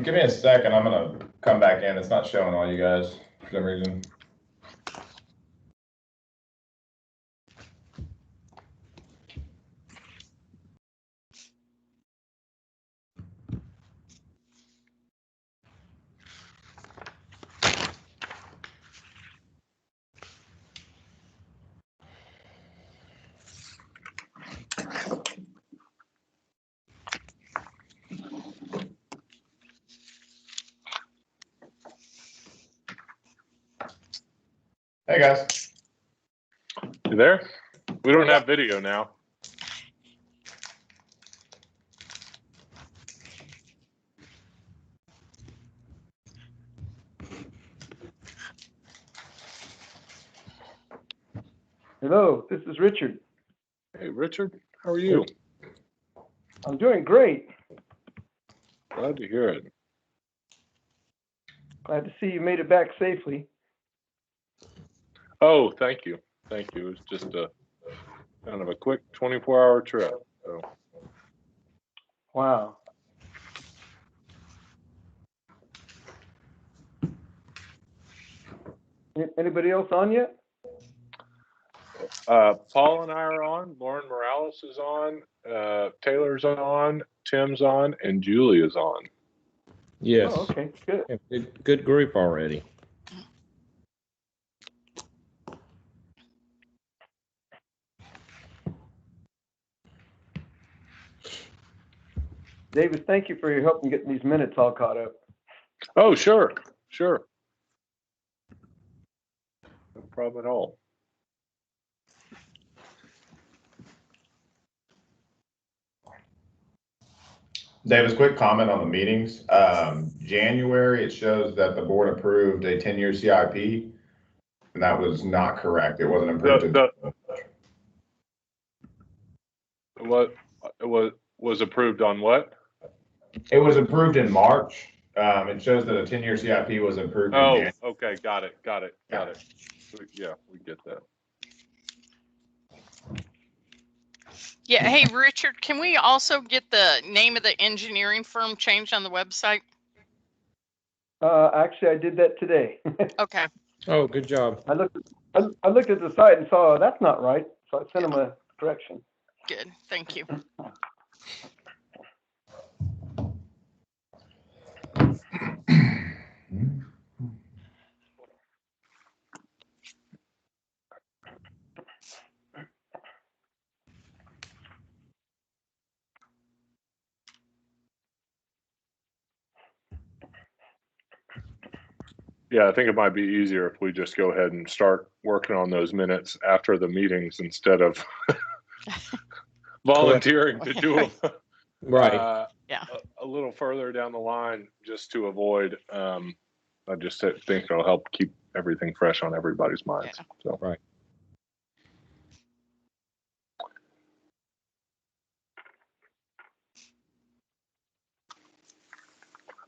Give me a second. I'm gonna come back in. It's not showing all you guys for some reason. Hey guys. You there? We don't have video now. Hello, this is Richard. Hey, Richard, how are you? I'm doing great. Glad to hear it. Glad to see you made it back safely. Oh, thank you. Thank you. It was just a kind of a quick 24-hour trip. So. Wow. Anybody else on yet? Paul and I are on. Lauren Morales is on. Taylor's on. Tim's on, and Julie is on. Yes. Oh, okay, good. Good group already. David, thank you for your help in getting these minutes all caught up. Oh, sure. Sure. No problem at all. Davis, quick comment on the meetings. January, it shows that the board approved a 10-year CIP, and that was not correct. It wasn't approved. What was approved on what? It was approved in March. It shows that a 10-year CIP was approved in January. Okay. Got it. Yeah, we get that. Yeah. Hey, Richard, can we also get the name of the engineering firm changed on the website? Actually, I did that today. Okay. Oh, good job. I looked at the site and saw that's not right, so I sent them a correction. Good. Thank you. Yeah, I think it might be easier if we just go ahead and start working on those minutes after the meetings instead of volunteering to do them. Right. Yeah. A little further down the line, just to avoid. I just think it'll help keep everything fresh on everybody's minds. Yeah. So. Right.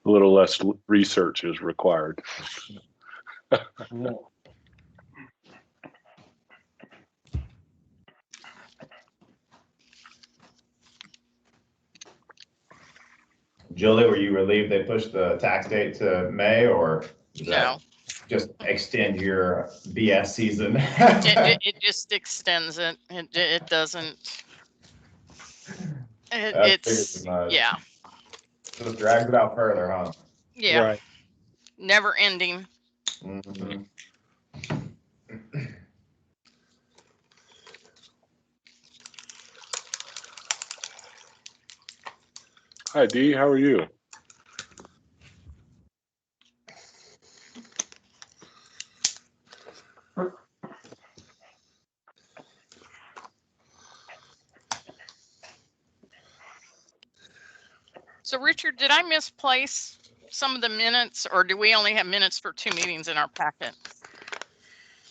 A little less research is required. Julie, were you relieved they pushed the tax date to May, or does No. that just extend your BS season? It just extends it. It doesn't. It's yeah. Just drags it out further, huh? Yeah. Right. Never ending. Mm-hmm. Hi, Dee. How are you? So, Richard, did I misplace some of the minutes, or do we only have minutes for 2 meetings in our packet?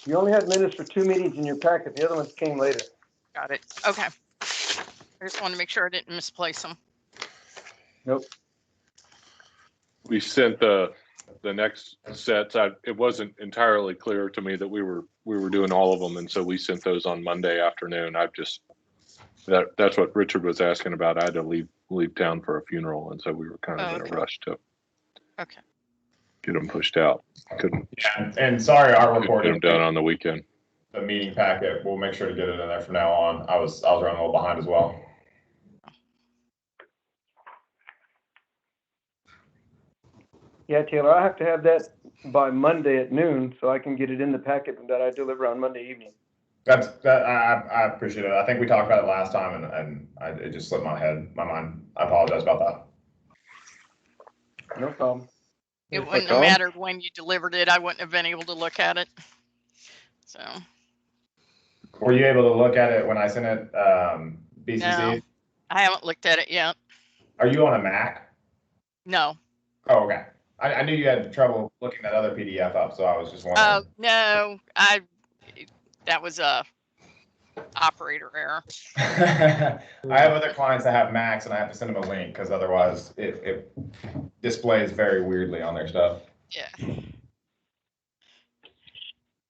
You only had minutes for 2 meetings in your packet. The other ones came later. Got it. Okay. I just wanted to make sure I didn't misplace them. Nope. We sent the the next sets, it wasn't entirely clear to me that we were doing all of them, and so we sent those on Monday afternoon. That's what Richard was asking about. I had to leave town for a funeral, and so we were kind of in a rush to get them pushed out. Couldn't. Yeah, and sorry, our report get them done on the weekend. The meeting packet, we'll make sure to get it in there from now on. I was running a little behind as well. Yeah, Taylor, I have to have that by Monday at noon so I can get it in the packet that I deliver on Monday evening. I appreciate it. I think we talked about it last time, and it just slipped my mind. I apologize about that. No problem. It wouldn't have mattered when you delivered it. I wouldn't have been able to look at it. So. Were you able to look at it when I sent it, BCC? No, I haven't looked at it yet. Are you on a Mac? No. Oh, okay. I knew you had trouble looking that other PDF up, so I was just wondering. Oh, no, that was a operator error. I have other clients that have Macs, and I have to send them a link because otherwise it displays very weirdly on their stuff. Yeah.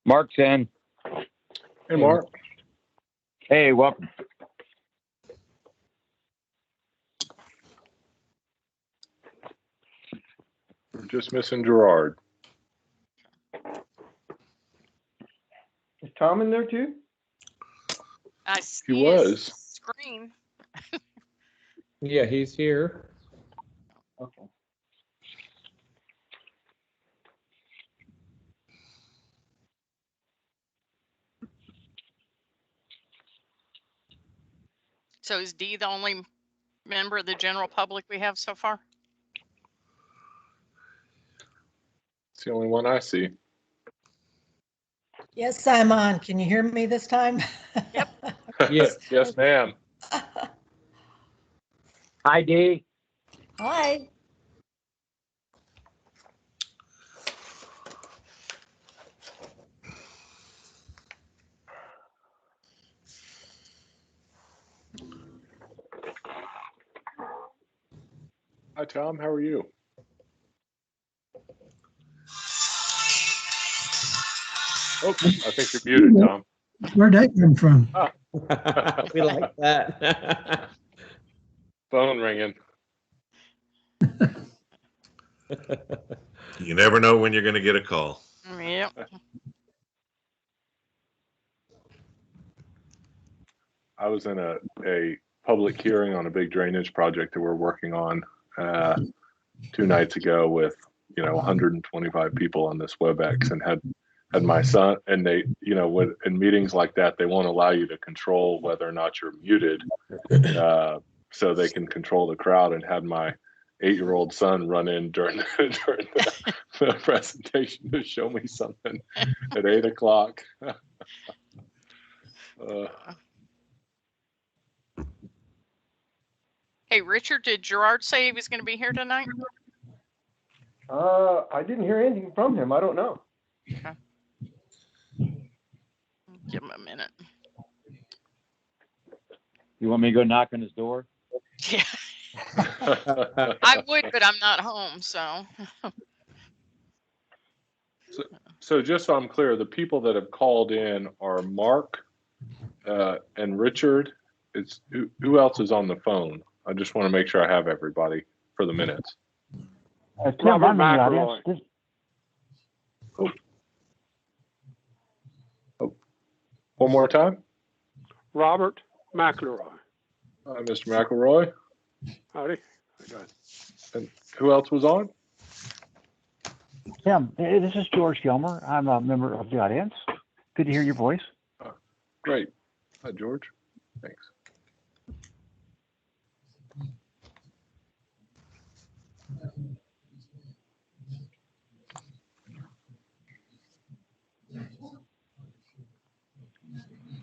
Mark's in. Hey, Mark. Hey, welcome. We're just missing Gerard. Is Tom in there too? I see He was. screen. Yeah, he's here. Okay. So is Dee the only member of the general public we have so far? It's the only one I see. Yes, I'm on. Can you hear me this time? Yep. Yes. Yes, ma'am. Hi, Dee. Hi. Hi, Tom. How are you? Oh, I think you're muted, Tom. Where'd that come from? We like that. Phone ringing. You never know when you're going to get a call. Yep. I was in a public hearing on a big drainage project that we're working on 2 nights ago with 125 people on this WebEx, and had my son, and they, when in meetings like that, they won't allow you to control whether or not you're muted, so they can control the crowd, and had my 8-year-old son run in during the presentation to show me something at 8 o'clock. Hey, Richard, did Gerard say he was going to be here tonight? I didn't hear anything from him. I don't know. Okay. Give him a minute. You want me to go knock on his door? Yeah. I would, but I'm not home, so. So just so I'm clear, the people that have called in are Mark and Richard. It's who else is on the phone? I just want to make sure I have everybody for the minutes. Tim, I'm in the audience. One more time. Robert McElroy. Mr. McElroy. Howdy. And who else was on? Tim, this is George Gilmer. I'm a member of the audience. Good to hear your voice. Great. Hi, George. Thanks.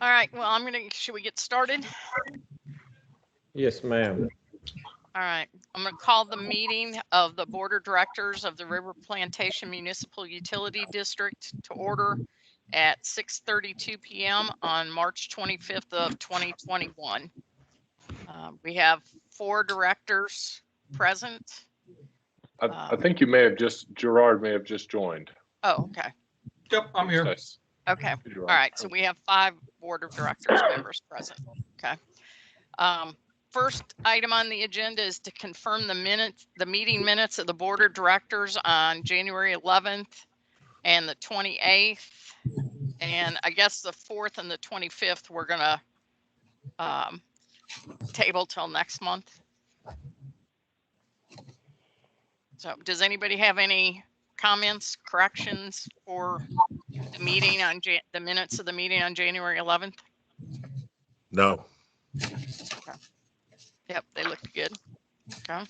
All right. Well, should we get started? Yes, ma'am. All right. I'm going to call the meeting of the Board of Directors of the River Plantation Municipal Utility District to order at 6:32 p.m. on March 25th of 2021. We have 4 directors present. I think Gerard may have just joined. Oh, okay. Yep, I'm here. Nice. Okay. Gerard. All right. So we have 5 board of directors members present. Okay. First item on the agenda is to confirm the meeting minutes of the board of directors on January 11th and the 28th. And I guess the 4th and the 25th, we're going to table till next month. So does anybody have any comments, corrections for the meeting on the minutes of the meeting on January 11th? No. Yep, they look good. Okay.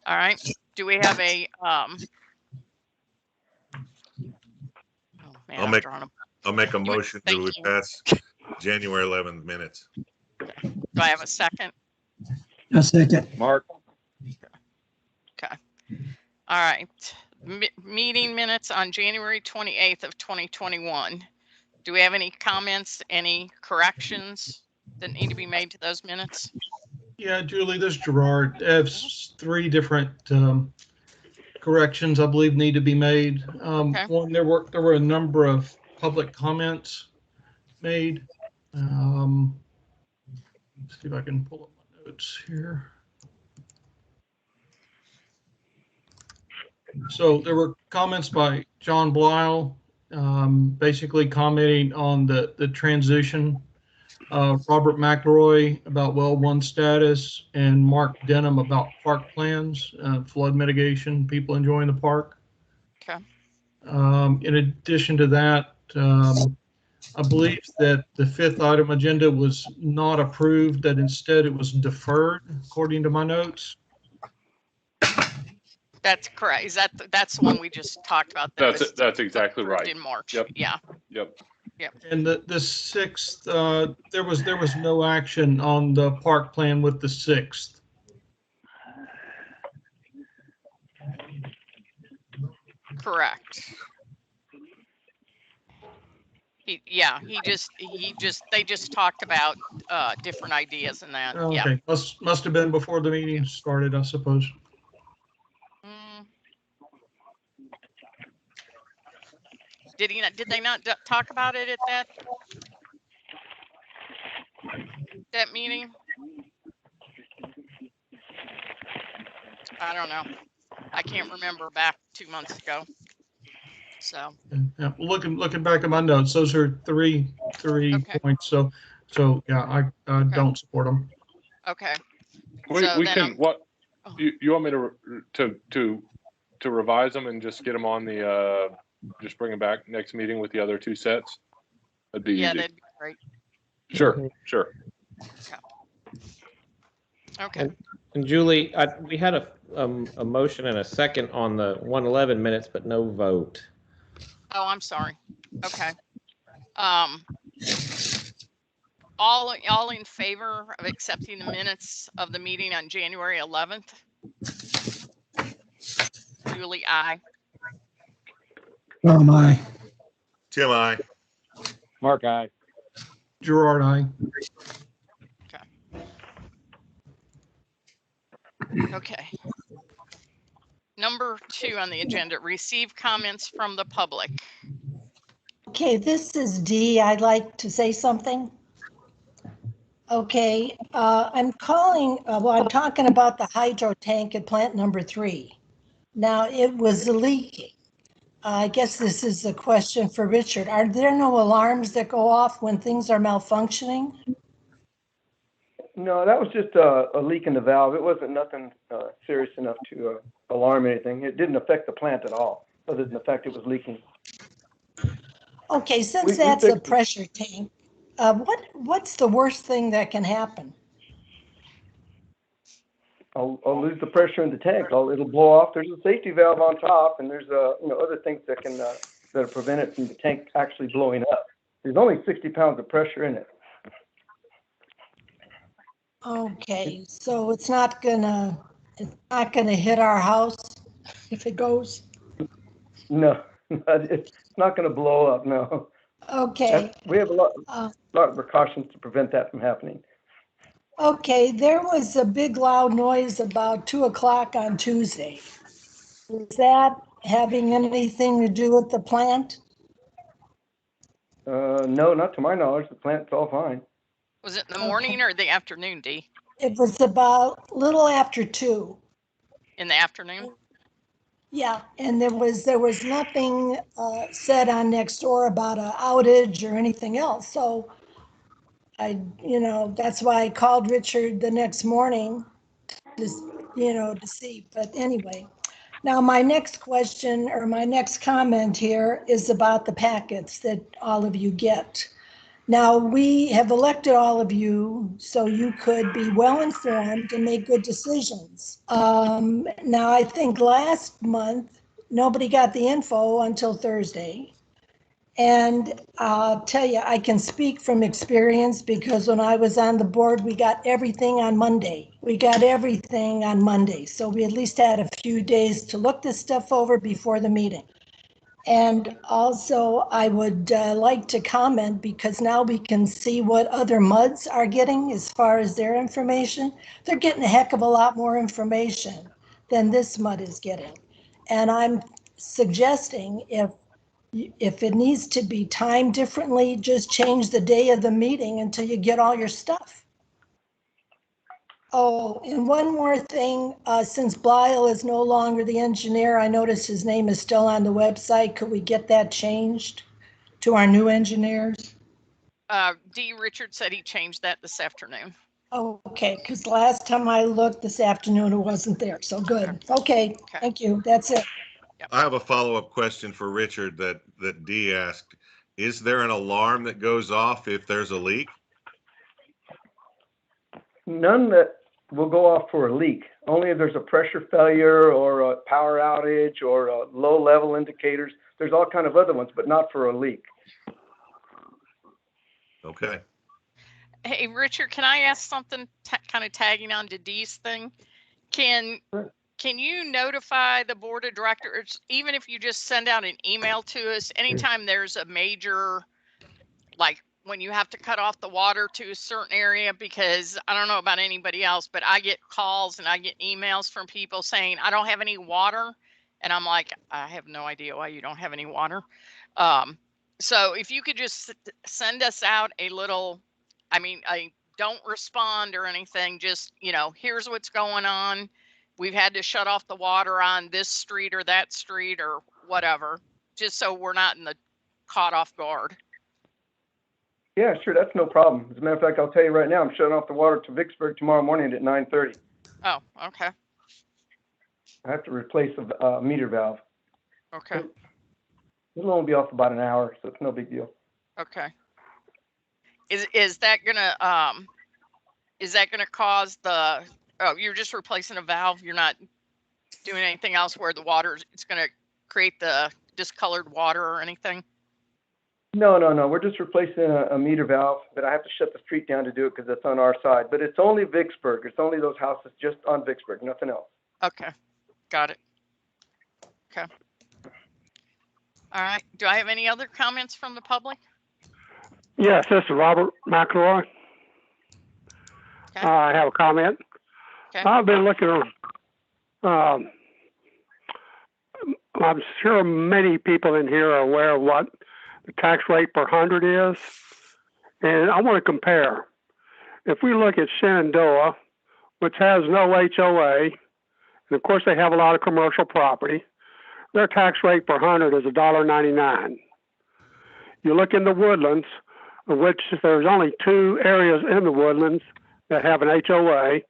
All right. Do we have a oh man, I'll make a You- motion that thank we you. pass January 11th minutes. Do I have a second? A second. Mark, Okay. All right. Meeting minutes on January 28th of 2021. Do we have any comments, any corrections that need to be made to those minutes? Yeah, Julie, this is Gerard. There's 3 different corrections I believe need to be made. Okay. One, there were a number of public comments made. Let's see if I can pull up my notes here. So there were comments by John Blisle, basically commenting on the transition. Robert McElroy about well 1 status, and Mark Denham about park plans, flood mitigation, people enjoying the park. Okay. In addition to that, I believe that the 5th item agenda was not approved, that instead it was deferred, according to my notes. That's correct. That's the one we just talked about? That's exactly approved right. in March. Yep. Yeah. Yep. And the 6th, there was no action on the park plan with the 6th. Correct. They just talked about different ideas and that. Okay, Yeah. must have been before the meeting started, I suppose. Did they not talk about it at that meeting? I don't know. I can't remember back 2 months ago. So. Yeah, looking back at my notes, those are three Okay. points. So yeah, I don't support them. Okay. We So can. You want me to revise them and just get them on the just bring them back next meeting with the other 2 sets? That'd be easy. Yeah, that'd be great. Sure. Okay. And Julie, we had a motion and a second on the 111 minutes, but no vote. Oh, I'm sorry. Okay. All in favor of accepting the minutes of the meeting on January 11th? Julie, aye. Aye. Tim, I. Mark, aye. Gerard, aye. Okay. Number 2 on the agenda, receive comments from the public. Okay, this is Dee. I'd like to say something. Okay, I'm talking about the hydro tank at plant number 3. Now, it was leaking. I guess this is a question for Richard. Are there no alarms that go off when things are malfunctioning? No, that was just a leak in the valve. It wasn't nothing serious enough to alarm anything. It didn't affect the plant at all, other than the fact it was leaking. Okay, since that's a pressure tank, what's the worst thing that can happen? I'll lose the pressure in the tank. It'll blow off. There's a safety valve on top, and there's other things that can that'll prevent it from the tank actually blowing up. There's only 60 pounds of pressure in it. Okay, so it's not gonna hit our house if it goes? No, it's not gonna blow up. No. Okay. We have a lot of precautions to prevent that from happening. Okay, there was a big loud noise about 2 o'clock on Tuesday. Is that having anything to do with the plant? No, not to my knowledge. The plant's all fine. Was it in the morning or the afternoon, Dee? It was about little after 2. In the afternoon? Yeah, and there was nothing said on Nextdoor about an outage or anything else. So that's why I called Richard the next morning to see. But anyway, now my next question or my next comment here is about the packets that all of you get. Now, we have elected all of you so you could be well informed and make good decisions. Now, I think last month, nobody got the info until Thursday. And I'll tell you, I can speak from experience because when I was on the board, we got everything on Monday. So we at least had a few days to look this stuff over before the meeting. And also, I would like to comment because now we can see what other MUDs are getting as far as their information. They're getting a heck of a lot more information than this MUD is getting. And I'm suggesting if it needs to be timed differently, just change the day of the meeting until you get all your stuff. Oh, and one more thing, since Blyle is no longer the engineer, I noticed his name is still on the website. Could we get that changed to our new engineers? D. Richard said he changed that this afternoon. Oh, okay, because last time I looked this afternoon, it wasn't there, so good. Okay, thank you, that's it. Yep. I have a follow-up question for Richard that Dee asked. Is there an alarm that goes off if there's a leak? None that will go off for a leak. Only if there's a pressure failure or a power outage or low level indicators. There's all kind of other ones, but not for a leak. Okay. Hey, Richard, can I ask something kind of tagging on to Dee's thing? Can you notify the board of directors, even if you just send out an email to us, anytime there's a major, like when you have to cut off the water to a certain area? Because I don't know about anybody else, but I get calls and I get emails from people saying, I don't have any water. And I'm like, I have no idea why you don't have any water. So if you could just send us out a little, I don't respond or anything, just, here's what's going on. We've had to shut off the water on this street or that street or whatever, just so we're not caught off guard. Yeah, sure, that's no problem. As a matter of fact, I'll tell you right now, I'm shutting off the water to Vicksburg tomorrow morning at 9:30. Oh, okay. I have to replace a meter valve. Okay. It'll only be off about an hour, so it's no big deal. Okay. Is that gonna cause you're just replacing a valve? You're not doing anything else where the water, it's gonna create the discolored water or anything? No. We're just replacing a meter valve, but I have to shut the street down to do it because it's on our side. But it's only Vicksburg. It's only those houses just on Vicksburg, nothing else. Okay. Got it. Okay. All right. Do I have any other comments from the public? Yes, this is Robert McElroy. Okay. I have a comment. Okay. I've been looking I'm sure many people in here are aware of what the tax rate per 100 is. And I want to compare. If we look at Shenandoah, which has no HOA, and of course they have a lot of commercial property, their tax rate per 100 is $1.99. You look in the Woodlands, of which there's only 2 areas in the Woodlands that have an HOA,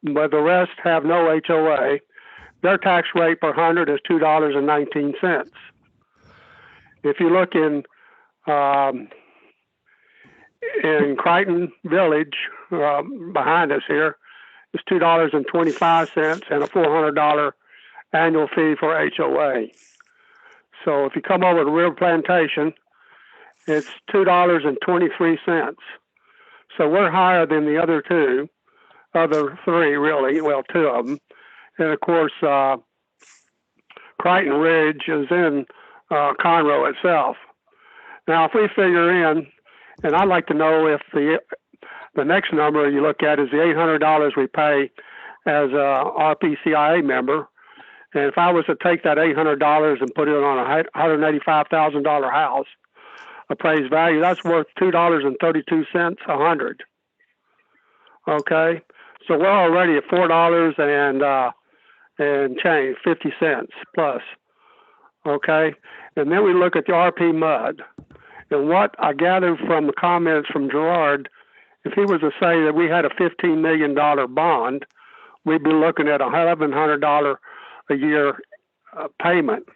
but the rest have no HOA. Their tax rate per 100 is $2.19. If you look in Crichton Village, behind us here, it's $2.25 and a $400 annual fee for HOA. So if you come over to River Plantation, it's $2.23. So we're higher than the other 3 really, well, 2 of them. And of course, Crichton Ridge is in Conroe itself. Now, if we figure in, and I'd like to know if the next number you look at is the $800 we pay as a RPCIA member, And if I was to take that $800 and put it on a $185,000 house, appraised value, that's worth $2.32 a hundred. Okay, so we're already at $4 and change, 50 cents plus. Okay, and then we look at the RPMUD, and what I gathered from the comments from Gerard, if he was to say that we had a $15 million bond, we'd be looking at $1,100 a year payment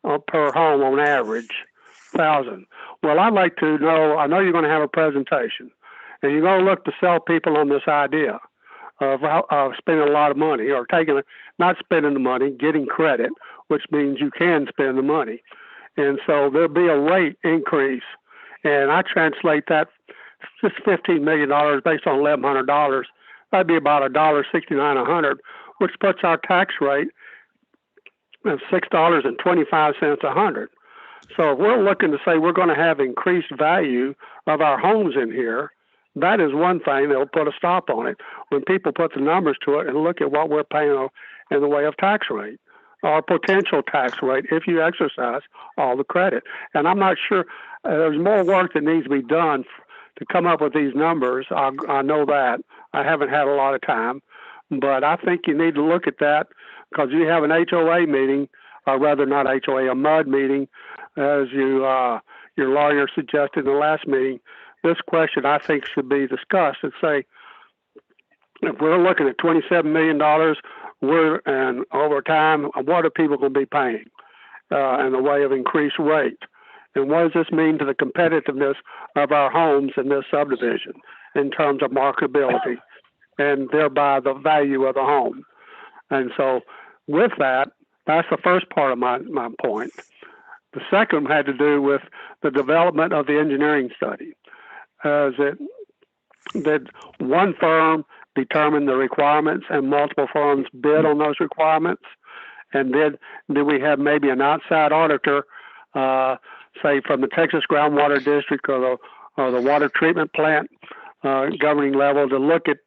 per home on average, 1,000. Well, I'd like to know, I know you're going to have a presentation, and you're going to look to sell people on this idea of spending a lot of money, or not spending the money, getting credit, which means you can spend the money. And so there'll be a rate increase, and I translate that, just $15 million based on $1,100, that'd be about $1.69 a hundred, which puts our tax rate at $6.25 a hundred. So if we're looking to say we're going to have increased value of our homes in here, that is one thing that will put a stop on it when people put the numbers to it and look at what we're paying in the way of tax rate, or potential tax rate, if you exercise all the credit. And I'm not sure, there's more work that needs to be done to come up with these numbers. I know that. I haven't had a lot of time, but I think you need to look at that, because you have an HOA meeting, or rather not HOA, a MUD meeting, as your lawyer suggested in the last meeting. This question, I think, should be discussed and say, if we're looking at $27 million, and over time, what are people going to be paying in the way of increased rate? And what does this mean to the competitiveness of our homes in this subdivision in terms of marketability and thereby the value of the home? And so with that, that's the first part of my point. The second had to do with the development of the engineering study. Did one firm determine the requirements and multiple firms bid on those requirements? And did we have maybe an outside auditor, say from the Texas Groundwater District or the water treatment plant governing level, to look at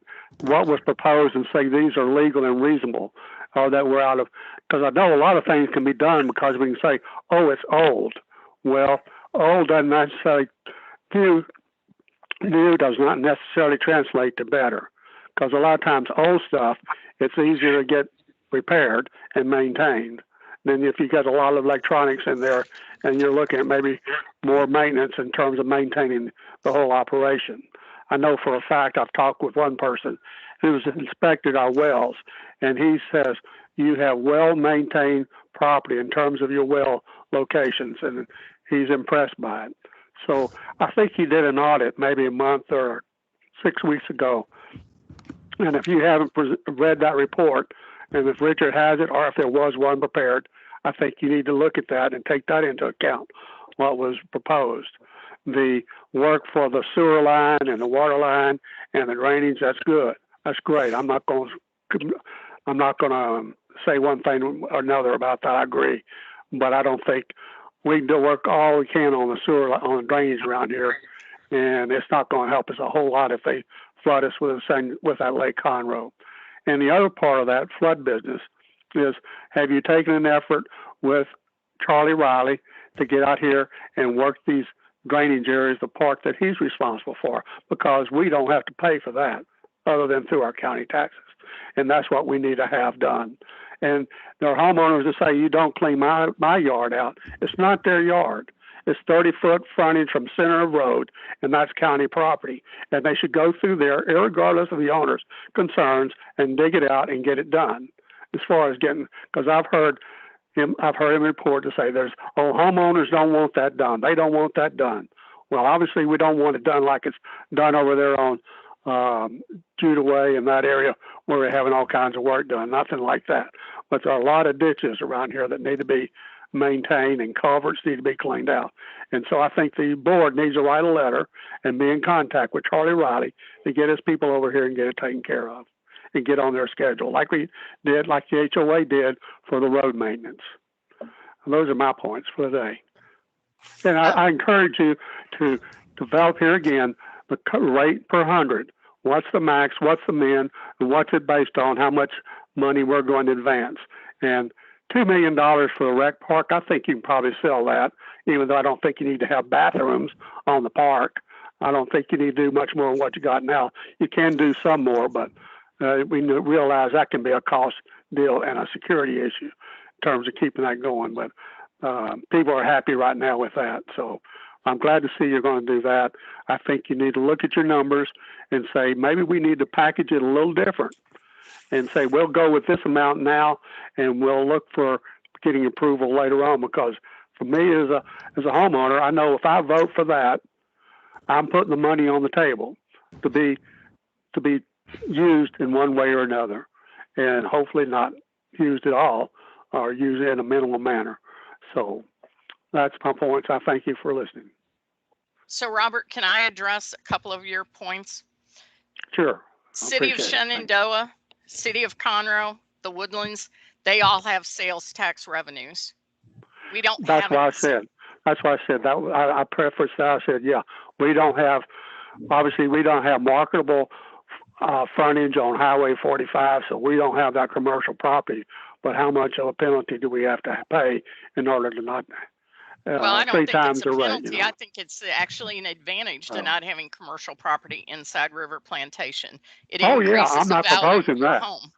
what was proposed and say these are legal and reasonable, or that we're out of? Because I know a lot of things can be done because we can say, oh, it's old. Well, old doesn't necessarily new does not necessarily translate to better, because a lot of times old stuff, it's easier to get repaired and maintained than if you got a lot of electronics in there and you're looking at maybe more maintenance in terms of maintaining the whole operation. I know for a fact, I've talked with one person who's inspected our wells, and he says you have well-maintained property in terms of your well locations, and he's impressed by it. So I think he did an audit maybe a month or 6 weeks ago. And if you haven't read that report, and if Richard has it, or if there was one prepared, I think you need to look at that and take that into account, what was proposed. The work for the sewer line and the water line and the drainage, that's good. That's great. I'm not going to say one thing or another about that. I agree. But I don't think we can do work all we can on the sewer, on the drainage around here, and it's not going to help us a whole lot if they flood us with that Lake Conroe. And the other part of that flood business is, have you taken an effort with Charlie Riley to get out here and work these drainage areas, the part that he's responsible for? Because we don't have to pay for that other than through our county taxes. And that's what we need to have done. And there are homeowners that say, you don't clean my yard out. It's not their yard. It's 30-foot frontage from center of road, and that's county property. And they should go through there, irregardless of the owner's concerns, and dig it out and get it done. As far as getting, because I've heard him report to say homeowners don't want that done. They don't want that done. Well, obviously we don't want it done like it's done over there on Judah Way in that area where we're having all kinds of work done. Nothing like that. But there are a lot of ditches around here that need to be maintained, and culverts need to be cleaned out. And so I think the board needs to write a letter and be in contact with Charlie Riley to get his people over here and get it taken care of and get on their schedule, like we did, like the HOA did for the road maintenance. And those are my points for the day. And I encourage you to develop here again the rate per 100. What's the max? What's the min? And what's it based on? How much money we're going to advance? And $2 million for the rec park. I think you can probably sell that, even though I don't think you need to have bathrooms on the park. I don't think you need to do much more than what you got now. You can do some more, but we realize that can be a cost deal and a security issue in terms of keeping that going. But people are happy right now with that. So I'm glad to see you're going to do that. I think you need to look at your numbers and say, maybe we need to package it a little different and say, we'll go with this amount now and we'll look for getting approval later on. Because for me as a homeowner, I know if I vote for that, I'm putting the money on the table to be used in one way or another, and hopefully not used at all or used in a minimal manner. So that's my points. I thank you for listening. So Robert, can I address a couple of your points? Sure. City of Shenandoah, City of Conroe, the Woodlands, they all have sales tax revenues. We don't have. That's why I said. That's why I said that. I prefaced that. I said, yeah, we don't have marketable frontage on Highway 45, so we don't have that commercial property. But how much of a penalty do we have to pay in order to not? Well, I don't think it's a penalty. Rate, you know? I think it's actually an advantage to not having commercial property inside River Plantation. It increases I'm not the value proposing of your that. home.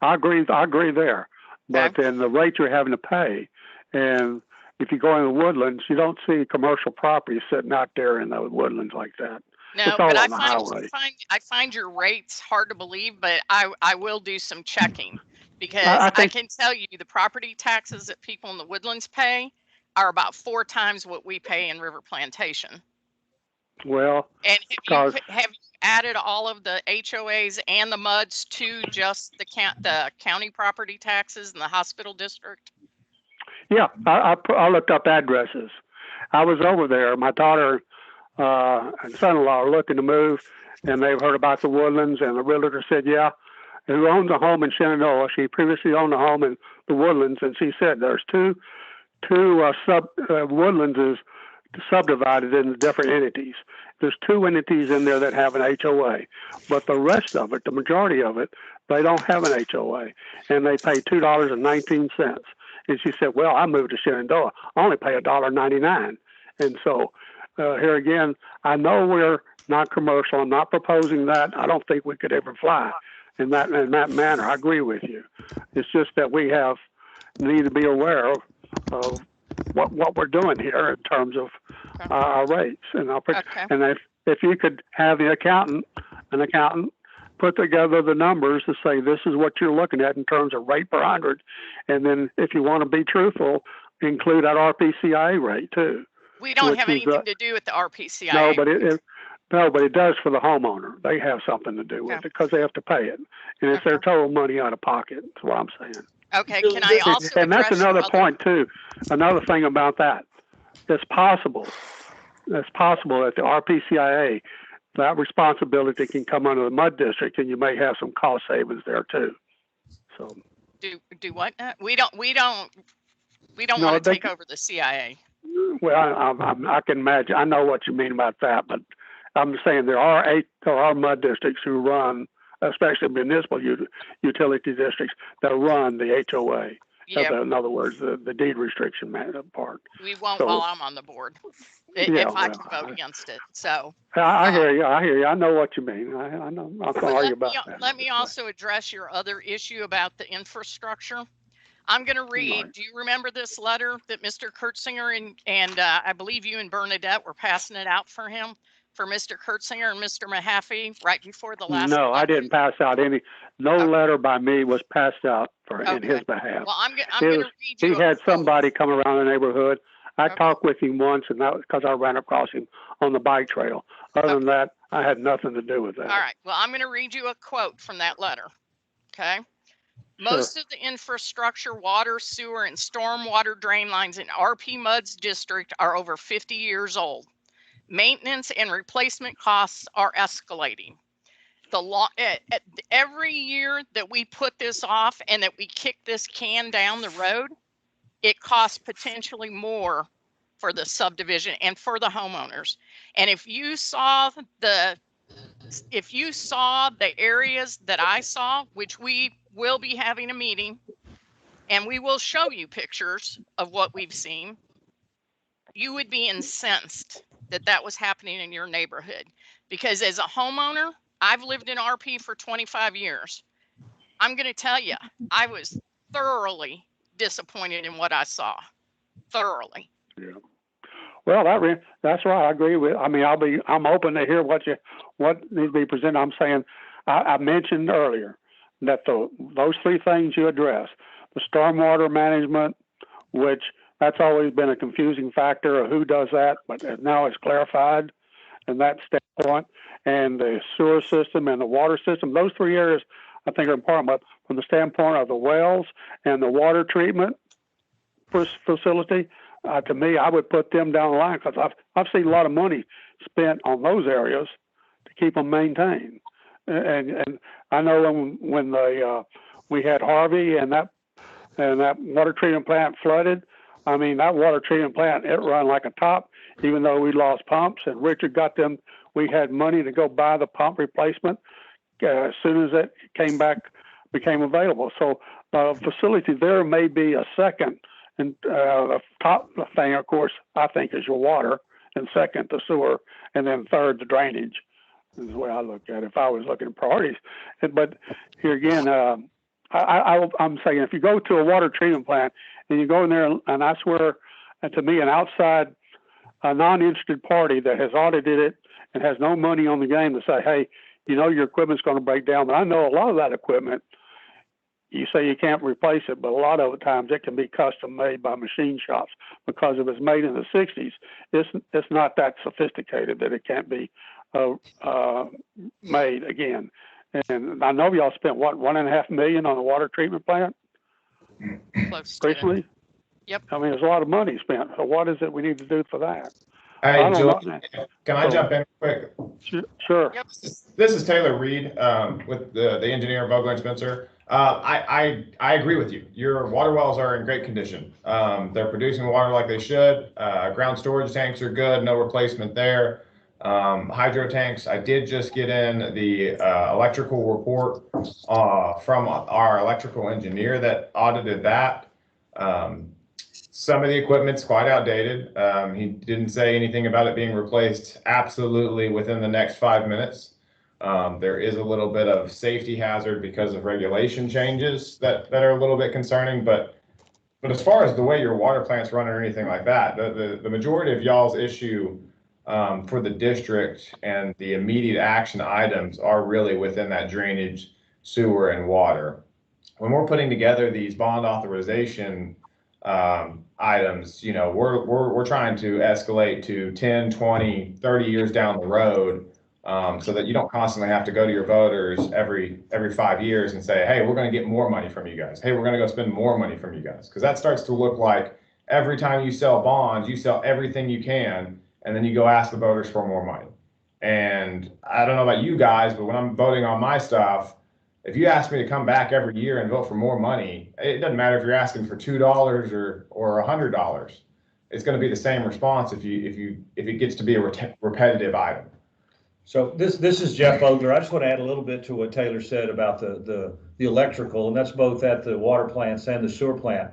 I agree there, but Okay. then the rate you're having to pay, and if you go in the Woodlands, you don't see commercial property sitting out there in the Woodlands like that. No, It's all but on the highway. I find your rates hard to believe, but I will do some checking because I I think- can tell you the property taxes that people in the Woodlands pay are about 4 times what we pay in River Plantation. Well, And have you added all of the HOAs and the MUDs to just the county property taxes in the hospital district? yeah, I looked up addresses. I was over there. My daughter and son-in-law are looking to move, and they've heard about the Woodlands, and the realtor said, yeah, who owns a home in Shenandoah. She previously owned a home in the Woodlands, and she said there's two Woodlands is subdivided into different entities. There's 2 entities in there that have an HOA, but the rest of it, the majority of it, they don't have an HOA, and they pay $2.19. And she said, well, I moved to Shenandoah. I only pay $1.99. And so here again, I know we're not commercial. I'm not proposing that. I don't think we could ever fly in that manner. I agree with you. It's just that we need to be aware of what we're doing here in terms of our rates. And and if you could have an accountant put together the numbers to say this is what you're looking at in terms of rate per 100, and then if you want to be truthful, include that RPCIA rate too. We don't have anything to do with the RPCIA. No, but it does for the homeowner. They have something to do with it because they have to pay it, and it's their total money out of pocket. That's what I'm saying. Okay, can I also and that's another point too. Another thing about that, it's possible that the RPCIA, that responsibility can come under the MUD district, and you may have some cost savings there too. So do what? We don't want to take over the CIA. Well, I can imagine. I know what you mean about that, but I'm saying there are MUD districts who run, especially municipal utility districts that run the HOA. Yeah. In other words, the deed restriction part. We won't while I'm on the board. If I can vote against it. So I hear you. I know what you mean. I know. I'm not going to argue about that. Let me also address your other issue about the infrastructure. I'm going to read. Right. Do you remember this letter that Mr. Kurtzinger and I believe you and Bernadette were passing it out for him, for Mr. Kurtzinger and Mr. Mahaffey right before the last? No, I didn't pass out any. No letter by me was passed out in his behalf. Well, I'm going to read you. He had somebody come around the neighborhood. I talked with him once, and that was because I ran across him on the bike trail. Other than that, I had nothing to do with that. All right. Well, I'm going to read you a quote from that letter. Okay. Most of the infrastructure, water, sewer, and stormwater drain lines in RPMUD's district are over 50 years old. Maintenance and replacement costs are escalating. Every year that we put this off and that we kick this can down the road, it costs potentially more for the subdivision and for the homeowners. And if you saw the areas that I saw, which we will be having a meeting, and we will show you pictures of what we've seen, you would be incensed that that was happening in your neighborhood. Because as a homeowner, I've lived in RP for 25 years. I'm going to tell you, I was thoroughly disappointed in what I saw. Thoroughly. Yeah. Well, that's right. I agree with. I mean, I'm open to hear what needs to be presented. I'm saying, I mentioned earlier that those three things you addressed, the stormwater management, which that's always been a confusing factor of who does that, but now it's clarified in that standpoint, and the sewer system and the water system. Those three areas I think are important, but from the standpoint of the wells and the water treatment facility, to me, I would put them down the line because I've seen a lot of money spent on those areas to keep them maintained. And I know when we had Harvey and that water treatment plant flooded. I mean, that water treatment plant, it ran like a top, even though we lost pumps. And Richard got them. We had money to go buy the pump replacement as soon as it became available. So facility there may be a second. And the top thing, of course, I think is your water, and second, the sewer, and then third, the drainage. Is the way I look at it if I was looking at priorities. But here again, I'm saying if you go to a water treatment plant and you go in there, and that's where, to me, an outside, a non-interested party that has audited it and has no money on the game to say, hey, your equipment's going to break down. But I know a lot of that equipment, you say you can't replace it, but a lot of the times it can be custom made by machine shops because if it's made in the 60s, it's not that sophisticated that it can't be made again. And I know y'all spent $1.5 million on the water treatment plant Close to recently. it. Yep. I mean, there's a lot of money spent. So what is it we need to do for that? Hey, Jill, can I jump in quick? Sure. Yep. This is Taylor Reed with the engineer Vogler and Spencer. I agree with you. Your water wells are in great condition. They're producing water like they should. Ground storage tanks are good. No replacement there. Hydro tanks. I did just get in the electrical report from our electrical engineer that audited that. Some of the equipment's quite outdated. He didn't say anything about it being replaced absolutely within the next 5 minutes. There is a little bit of safety hazard because of regulation changes that are a little bit concerning, but as far as the way your water plant's run or anything like that, the majority of y'all's issue for the district and the immediate action items are really within that drainage, sewer, and water. When we're putting together these bond authorization items, we're trying to escalate to 10, 20, 30 years down the road, so that you don't constantly have to go to your voters every 5 years and say, hey, we're going to get more money from you guys. Hey, we're going to go spend more money from you guys. Because that starts to look like every time you sell bonds, you sell everything you can, and then you go ask the voters for more money. And I don't know about you guys, but when I'm voting on my stuff, if you ask me to come back every year and vote for more money, it doesn't matter if you're asking for $2 or $100. It's going to be the same response if it gets to be a repetitive item. So this is Jeff Vogler. I just want to add a little bit to what Taylor said about the electrical, and that's both at the water plants and the sewer plant.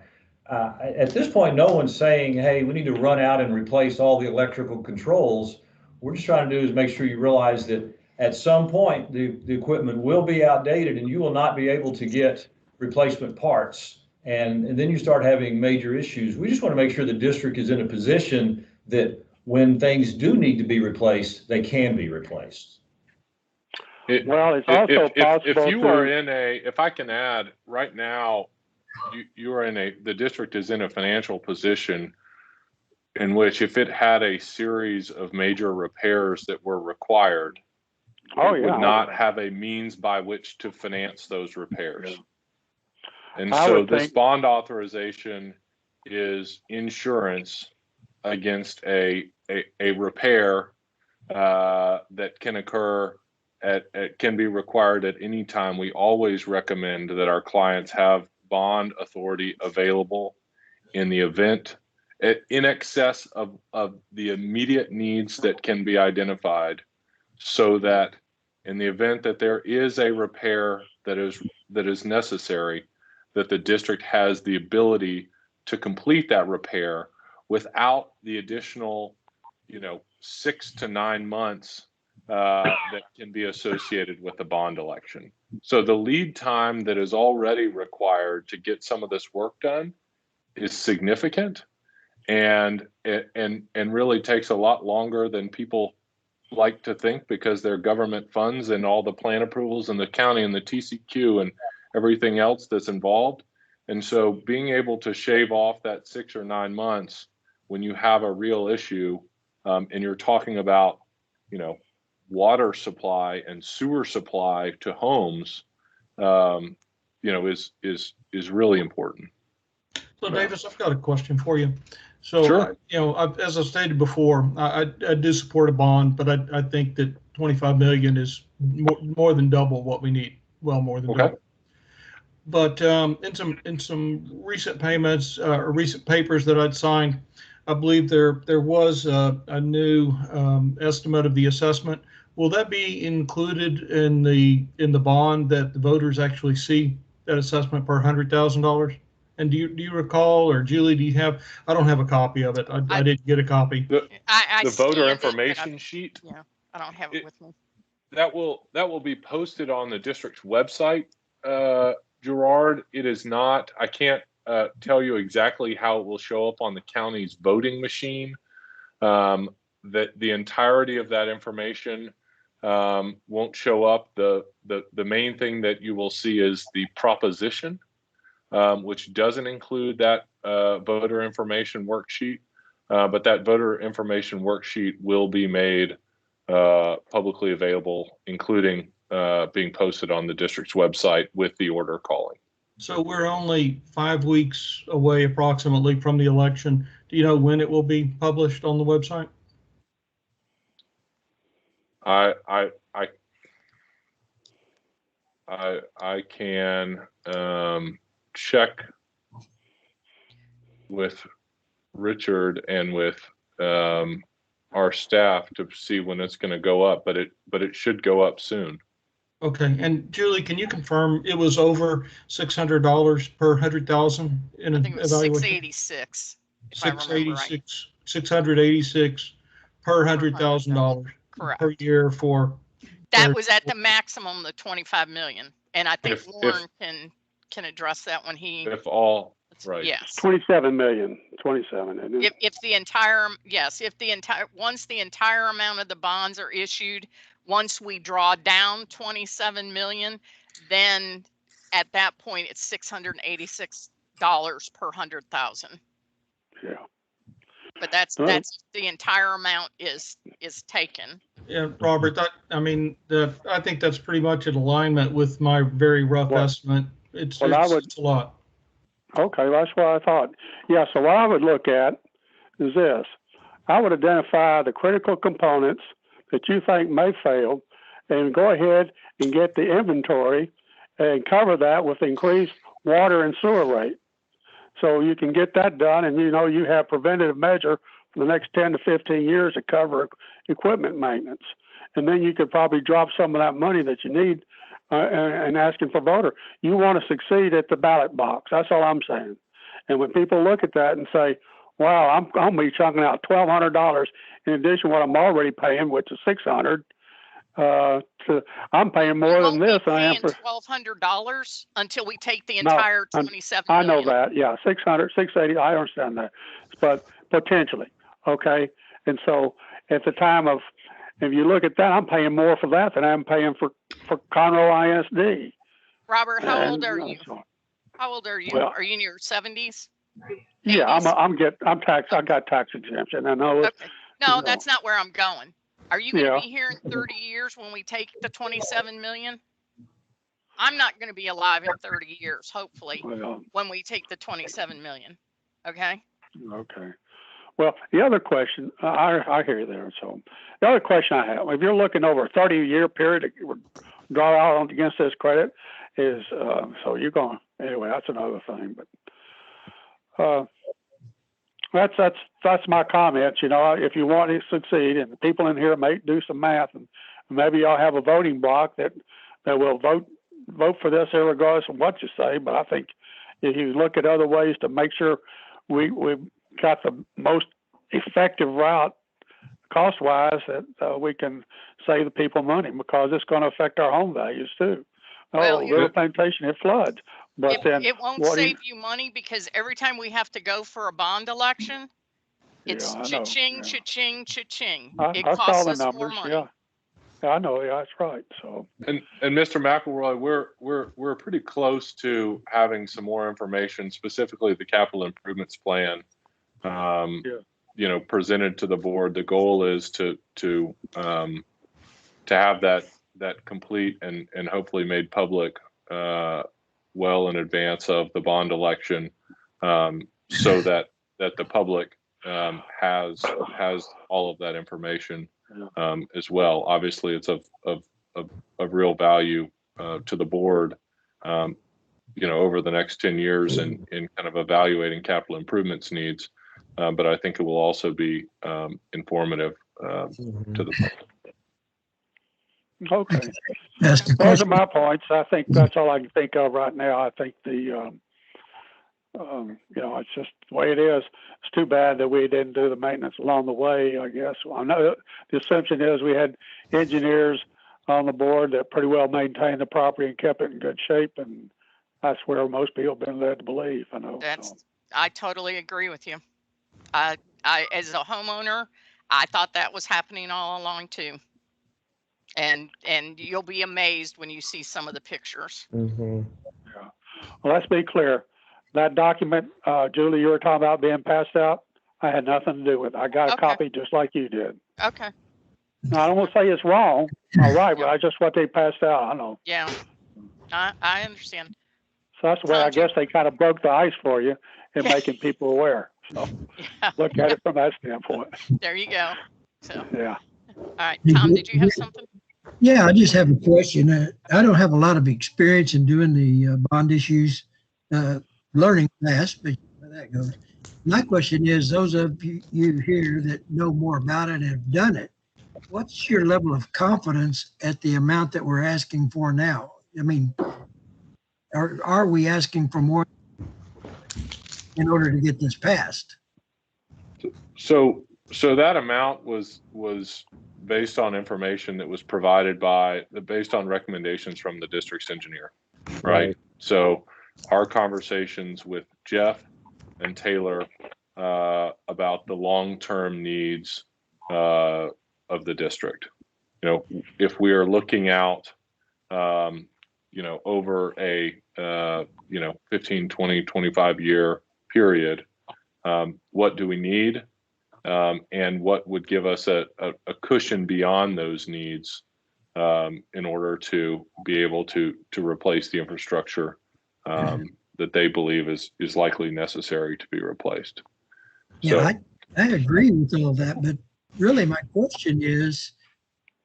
At this point, no one's saying, hey, we need to run out and replace all the electrical controls. We're just trying to do is make sure you realize that at some point, the equipment will be outdated and you will not be able to get replacement parts. And then you start having major issues. We just want to make sure the district is in a position that when things do need to be replaced, they can be replaced. It's also possible if you are if I can add, right now, you are the district is in a financial position in which if it had a series of major repairs that were required, it would not have a means by which to finance those repairs. And so this bond authorization is insurance against a repair that can occur can be required at any time. We always recommend that our clients have bond authority available in the event in excess of the immediate needs that can be identified, so that in the event that there is a repair that is necessary, that the district has the ability to complete that repair without the additional, 6 to 9 months that can be associated with the bond election. So the lead time that is already required to get some of this work done is significant, and really takes a lot longer than people like to think, because they're government funds and all the plan approvals and the county and the TCQ and everything else that's involved. And so being able to shave off that 6 or 9 months when you have a real issue, and you're talking about, water supply and sewer supply to homes, is really important. So Davis, I've got a question for you. So, Sure. As I stated before, I do support a bond, but I think that 25 million is more than double what we need. Well, more than double. But in some recent payments or recent papers that I'd signed, I believe there was a new estimate of the assessment. Will that be included in the bond, that the voters actually see that assessment per $100,000? And do you recall, or Julie, do you have? I don't have a copy of it. I didn't get a copy. The voter information sheet. Yeah, I don't have it with me. That will be posted on the district's website, Gerard. It is not. I can't tell you exactly how it will show up on the county's voting machine. That the entirety of that information won't show up. The main thing that you will see is the proposition, which doesn't include that voter information worksheet, but that voter information worksheet will be made publicly available, including being posted on the district's website with the order calling. So we're only 5 weeks away approximately from the election. Do you know when it will be published on the website? I can check with Richard and with our staff to see when it's going to go up, but it should go up soon. Okay, and Julie, can you confirm it was over $600 per 100,000 in an evaluation? 686. 686 per $100,000 per year for. That was at the maximum, the 25 million, and I think Warren can address that when he. If all right. Yes. 27 million. 27. Isn't it? If the entire once the entire amount of the bonds are issued, once we draw down 27 million, then at that point it's $686 per 100,000. Yeah. But that's the entire amount is taken. Yeah, Robert, I think that's pretty much in alignment with my very rough estimate. It's a lot. Okay, that's what I thought. Yeah, so what I would look at is this. I would identify the critical components that you think may fail and go ahead and get the inventory and cover that with increased water and sewer rate. So you can get that done, and you have preventative measure for the next 10 to 15 years to cover equipment maintenance. And then you could probably drop some of that money that you need and asking for voter. You want to succeed at the ballot box. That's all I'm saying. And when people look at that and say, wow, I'm going to be chunking out $1,200 in addition to what I'm already paying, which is $600. I'm paying more than this. I am for $1,200 until we take the entire 27 I know million. that. Yeah, 600, 680. I understand that, but potentially, okay. And so at the time of, if you look at that, I'm paying more for that than I'm paying for Conroe ISD. Robert, how old are you? How old are you? Well, are you in your 70s? Yeah, I'm tax. I got tax exemption. I know. Okay. No, that's not where I'm going. Are you going to be here in 30 years when we take the 27 million? I'm not going to be alive in 30 years, hopefully, when we take the 27 million. Okay. Okay. Well, the other question, I hear you there. So the other question I have, if you're looking over a 30-year period to draw out against this credit, is so you're going, anyway, that's another thing. But that's my comments. If you want to succeed, and the people in here may do some math, and maybe y'all have a voting block that will vote for this regardless of what you say. But I think if you look at other ways to make sure we got the most effective route cost-wise that we can save the people money, because it's going to affect our home values too. Well, River Plantation, it floods, but then it won't what do save you money, because every time we have to go for a bond election, it's Yeah, I know, cha-ching, yeah. cha-ching, cha-ching. It I saw costs the us more numbers. money. Yeah, I know. Yeah, that's right. So, And Mr. McElroy, we're pretty close to having some more information, specifically the capital improvements plan. Presented to the board. The goal is to have that complete and hopefully made public well in advance of the bond election, so that the public has all of that information as well. Obviously, it's of real value to the board, over the next 10 years in kind of evaluating capital improvements needs. But I think it will also be informative to the public. okay. That's the Those question. are my points. I think that's all I can think of right now. I think it's just the way it is. It's too bad that we didn't do the maintenance along the way, I guess. I know the assumption is we had engineers on the board that pretty well maintained the property and kept it in good shape, and that's where most people have been led to believe, I know. I totally agree with you. I as a homeowner, I thought that was happening all along too. And you'll be amazed when you see some of the pictures. Yeah. Well, let's be clear. That document, Julie, you were talking about being passed out, I had nothing to do with it. I got a copy just like you did. Okay. Now, I don't want to say it's wrong, all right, but I just what they passed out, I know. Yeah, I understand. So that's the way I guess they kind of broke the ice for you in making people aware. So look at it from that standpoint. There you go. So yeah. All right, Tom, did you have something? Yeah, I just have a question. I don't have a lot of experience in doing the bond issues, learning fast, but how that goes. My question is, those of you here that know more about it and have done it, what's your level of confidence at the amount that we're asking for now? I mean, are we asking for more in order to get this passed? So that amount was based on information that was provided based on recommendations from the district's engineer, right? So our conversations with Jeff and Taylor about the long-term needs of the district. If we are looking out, over a 15, 20, 25 year period, what do we need? And what would give us a cushion beyond those needs in order to be able to replace the infrastructure that they believe is likely necessary to be replaced. Yeah, I agree with all that, but really my question is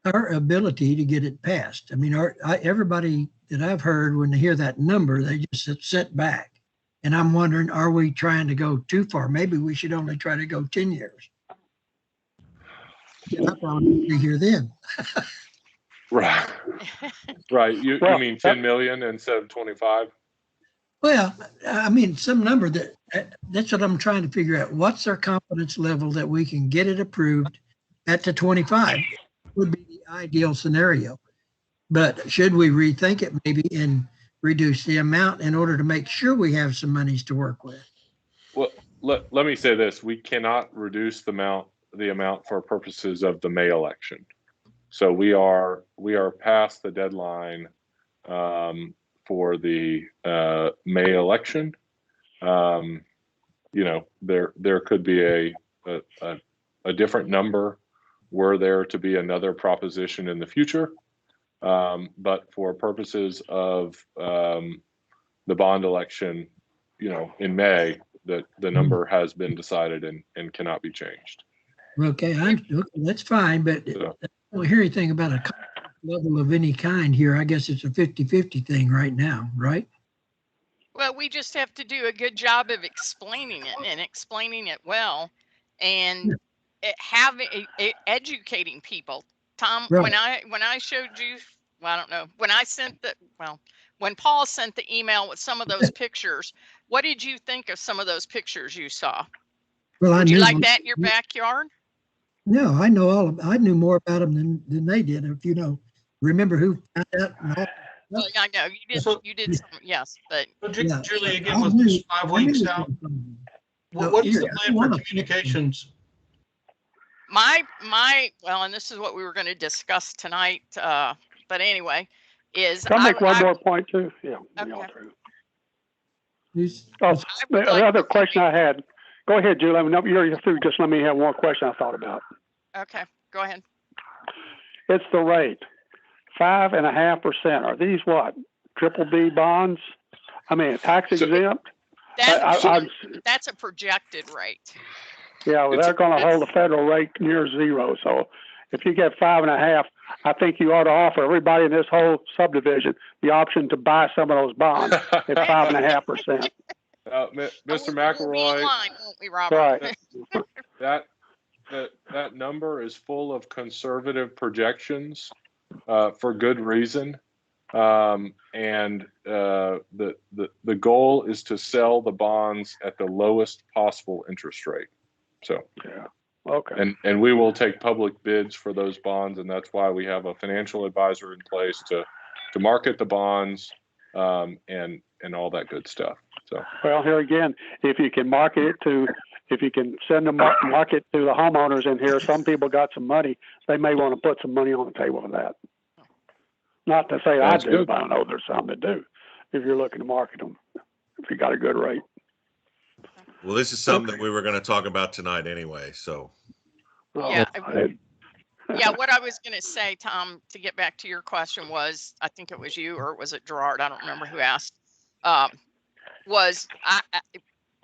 our ability to get it passed. I mean, everybody that I've heard, when they hear that number, they just sit back. And I'm wondering, are we trying to go too far? Maybe we should only try to go 10 years. Yeah, I probably be here then. Right. Right. You mean 10 million instead of 25? Well, I mean, some number that's what I'm trying to figure out. What's our confidence level that we can get it approved at the 25 would be the ideal scenario. But should we rethink it maybe and reduce the amount in order to make sure we have some monies to work with? Well, let me say this. We cannot reduce the amount for purposes of the May election. So we are past the deadline for the May election. There could be a different number were there to be another proposition in the future. But for purposes of the bond election, in May, the number has been decided and cannot be changed. Okay, that's fine, but I don't hear anything about a level of any kind here. I guess it's a 50-50 thing right now, right? Well, we just have to do a good job of explaining it and explaining it well, and educating people. Tom, Right. when I showed you, well, I don't know, when I sent when Paul sent the email with some of those pictures, what did you think of some of those pictures you saw? Well, Would you like that in your backyard? No, I know I knew more about them than they did. If you know, remember who found out and all. Well, I know you did some, yes, but So Julie, again, I with knew- this 5 I knew weeks it out, was coming. what's here, the I plan for wanna- communications? well, and this is what we were going to discuss tonight, but anyway, is Can I make one I- more point too? Yeah. Okay. y'all through. These- Oh, would the like other to question I had, go ahead, Julie. No, you're through. Just let me have one question I thought about. Okay, go ahead. It's the rate, 5.5%. Are these what? Triple B bonds? I mean, tax exempt? That's a projected rate. Yeah, well, they're going to hold the federal rate near zero. So if you get 5.5, I think you ought to offer everybody in this whole subdivision the option to buy some of those bonds at 5.5%. Mr. We'll be in McElroy, line, won't we, Robert? Right. that number is full of conservative projections for good reason. And the goal is to sell the bonds at the lowest possible interest rate. So, Yeah. Okay. and we will take public bids for those bonds, and that's why we have a financial advisor in place to market the bonds, and all that good stuff. So, Well, here again, if you can if you can send the market to the homeowners in here, some people got some money, they may want to put some money on the table for that. Not to say I Sounds do, good. but I know there's some that do, if you're looking to market them, if you got a good rate. Well, this is something that we were going to talk about tonight anyway, so. Yeah, I- Yeah, what I was going to say, Tom, to get back to your question was, I think it was you or was it Gerard? I don't remember who asked.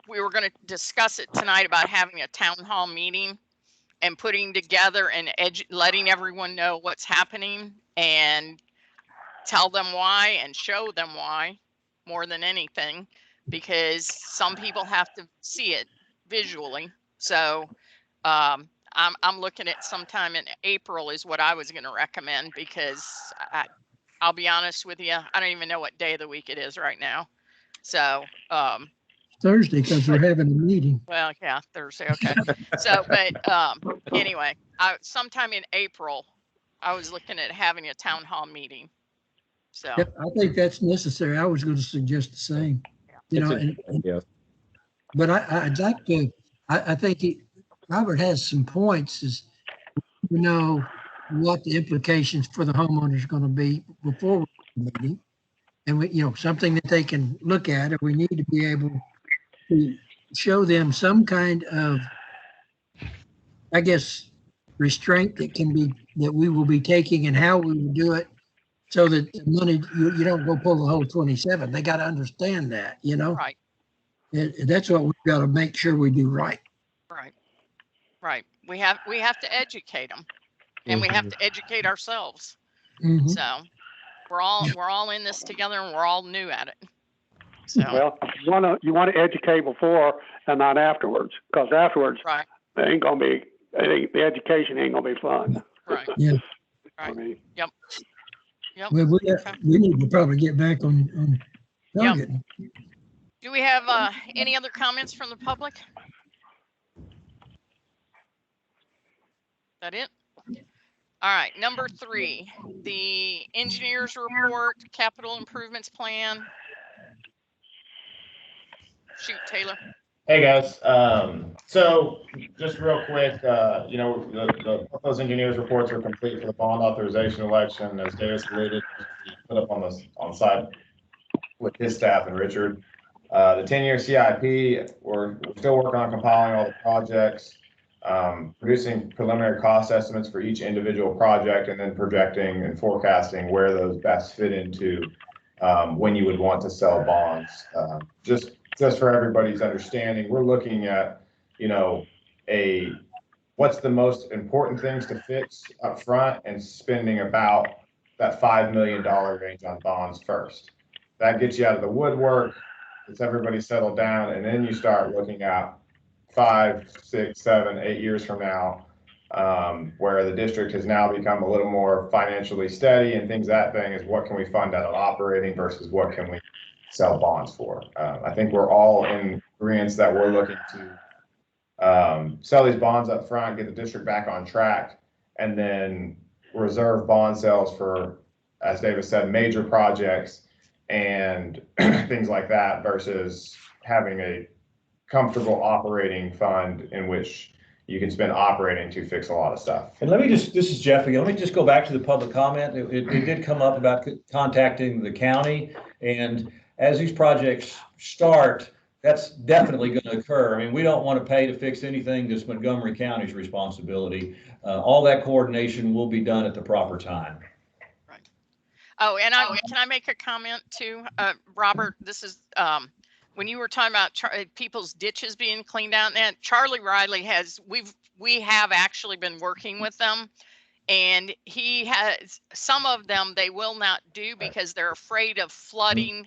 We were going to discuss it tonight about having a town hall meeting and putting together and letting everyone know what's happening and tell them why and show them why more than anything, because some people have to see it visually. So, I'm looking at sometime in April is what I was going to recommend, because I'll be honest with you, I don't even know what day of the week it is right now. So, Thursday, because we're having a meeting. well, yeah, Thursday. Okay. So, but anyway, sometime in April, I was looking at having a town hall meeting. So, Yep, I think that's necessary. I was going to suggest the same. You know, Yeah. but I'd like to. I think Robert has some points. Is what the implications for the homeowners are going to be before the meeting, and something that they can look at, or we need to be able to show them some kind of, I guess, restraint that we will be taking and how we will do it, so that the money you don't go pull the whole 27. They got to understand that, right. That's what we've got to make sure we do right. Right. We have to educate them, and we have to educate ourselves. Mhm. So we're all in this together, and we're all new at it. So, Well, you want to educate before and not afterwards, because afterwards, right. the education ain't gonna be fun. Right. Yeah. Right. I mean, Yep. Well, we need to probably get back on Yep. target. Do we have any other comments from the public? That it? All right, number 3, the engineer's report, capital improvements plan. Shoot, Taylor. Hey guys, so just real quick, those engineers' reports are complete for the bond authorization election, as Davis alluded, put up on site with his staff and Richard. The 10-year CIP, we're still working on compiling all the projects, producing preliminary cost estimates for each individual project, and then projecting and forecasting where those best fit into when you would want to sell bonds. Just for everybody's understanding, we're looking at, what's the most important things to fix up front, and spending about that $5 million range on bonds first. That gets you out of the woodwork, gets everybody settled down, and then you start looking at 5, 6, 7, 8 years from now. where the district has now become a little more financially steady and things. That thing is, what can we fund out of operating versus what can we sell bonds for? I think we're all in agreement that we're looking to sell these bonds up front, get the district back on track, and then reserve bond sales for, as David said, major projects and things like that, versus having a comfortable operating fund in which you can spend operating to fix a lot of stuff. And let me just, this is Jeff again, let me just go back to the public comment. It did come up about contacting the county, and as these projects start, that's definitely going to occur. I mean, we don't want to pay to fix anything that's Montgomery County's responsibility. All that coordination will be done at the proper time. Right. Oh, and can I make a comment too, Robert? This is when you were talking about people's ditches being cleaned out. And Charlie Riley we have actually been working with them, and he has some of them they will not do because they're afraid of flooding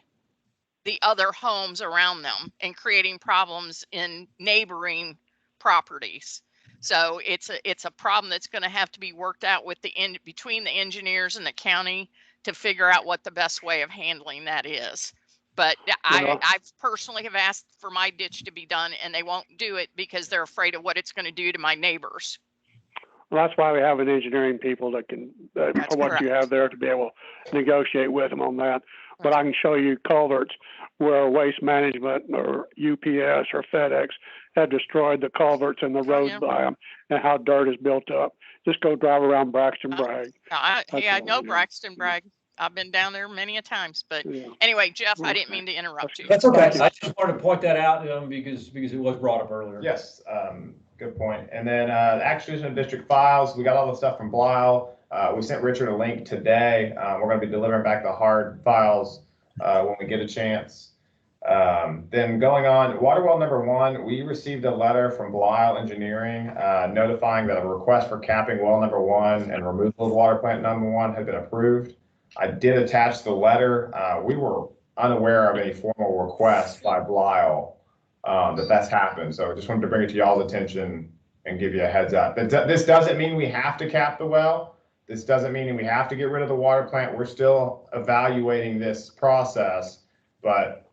the other homes around them and creating problems in neighboring properties. So it's a problem that's going to have to be worked out with between the engineers and the county to figure out what the best way of handling that is. But I personally have asked for my ditch to be done, and they won't do it because they're afraid of what it's going to do to my neighbors. Well, that's why we have an engineering people that can, for what you have there, to be able to negotiate with them on that. But I can show you culverts where Waste Management or UPS or FedEx had destroyed the culverts and the roads by them, and how dirt is built up. Just go drive around Braxton Bragg. I know Braxton Bragg. I've been down there many a times, but anyway, Jeff, I didn't mean to interrupt you. That's okay. I just wanted to point that out because it was brought up earlier. Yes, good point. And then the acquisition of district files, we got all the stuff from Blisle. We sent Richard a link today. We're going to be delivering back the hard files when we get a chance. Then going on, water well number 1, we received a letter from Blisle Engineering notifying that a request for capping well number 1 and removal of water plant number 1 had been approved. I did attach the letter. We were unaware of any formal request by Blisle that's happened. So I just wanted to bring it to y'all's attention and give you a heads up. This doesn't mean we have to cap the well. This doesn't mean we have to get rid of the water plant. We're still evaluating this process, but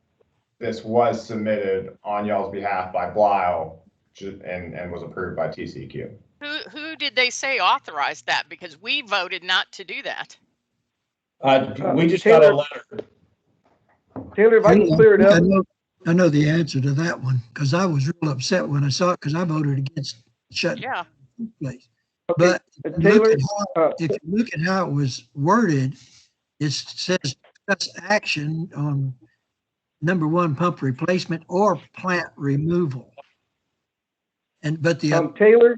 this was submitted on y'all's behalf by Blisle and was approved by TCEQ. Who did they say authorized that? Because we voted not to do that. We just got a letter. Taylor, if I can clear it up. I know the answer to that one, because I was real upset when I saw it, because I voted against shutting the place. Okay. But Taylor, if you look at how it was worded, it says discuss action on number 1 pump replacement or plant removal. But the Taylor,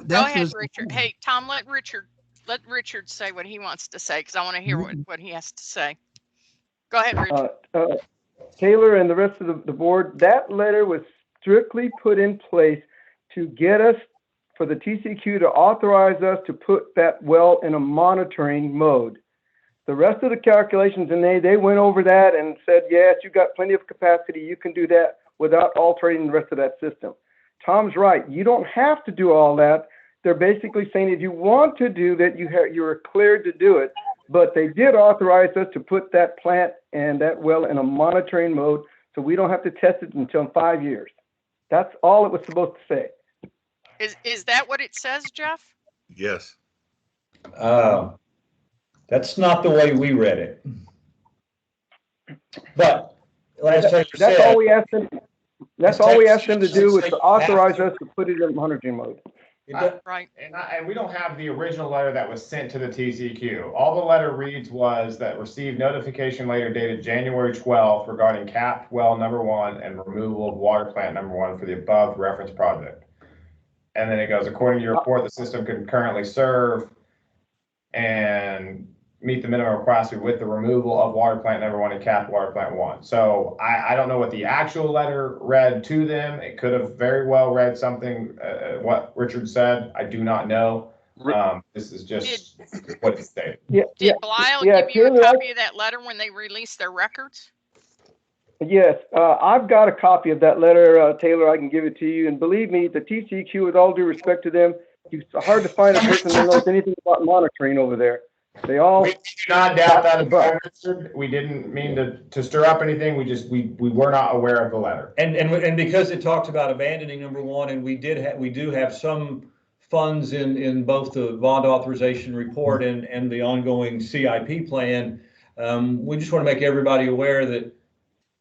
go ahead, Richard. Hey, Tom, let Richard say what he wants to say, because I want to hear what he has to say. Go ahead, Richard. Taylor and the rest of the board, that letter was strictly put in place to get us, for the TCEQ to authorize us to put that well in a monitoring mode. The rest of the calculations, and they went over that and said, yes, you got plenty of capacity. You can do that without altering the rest of that system. Tom's right. You don't have to do all that. They're basically saying if you want to do that, you're cleared to do it. But they did authorize us to put that plant and that well in a monitoring mode, so we don't have to test it until 5 years. That's all it was supposed to say. Is that what it says, Jeff? Yes. That's not the way we read it. But as Taylor said, that's all we asked them. That's all we asked them to do, was to authorize us to put it in monitoring mode. Right. And we don't have the original letter that was sent to the TCEQ. All the letter reads was that received notification later dated January 12th regarding capped well number 1 and removal of water plant number 1 for the above reference project. And then it goes, according to your report, the system can currently serve and meet the minimum requirements with the removal of water plant number 1 and capped water plant 1. So I don't know what the actual letter read to them. It could have very well read something, what Richard said. I do not know. This is just what it stated. Did Blisle give you a copy of that letter when they released their records? Yes, I've got a copy of that letter, Taylor. I can give it to you. And believe me, the TCEQ, with all due respect to them, It's hard to find a person that knows anything about monitoring over there. They all. We do not doubt that. the buck. We didn't mean to stir up anything. We were not aware of the letter. And because it talked about abandoning number one, and we do have some funds in both the bond authorization report and the ongoing CIP plan. We just want to make everybody aware that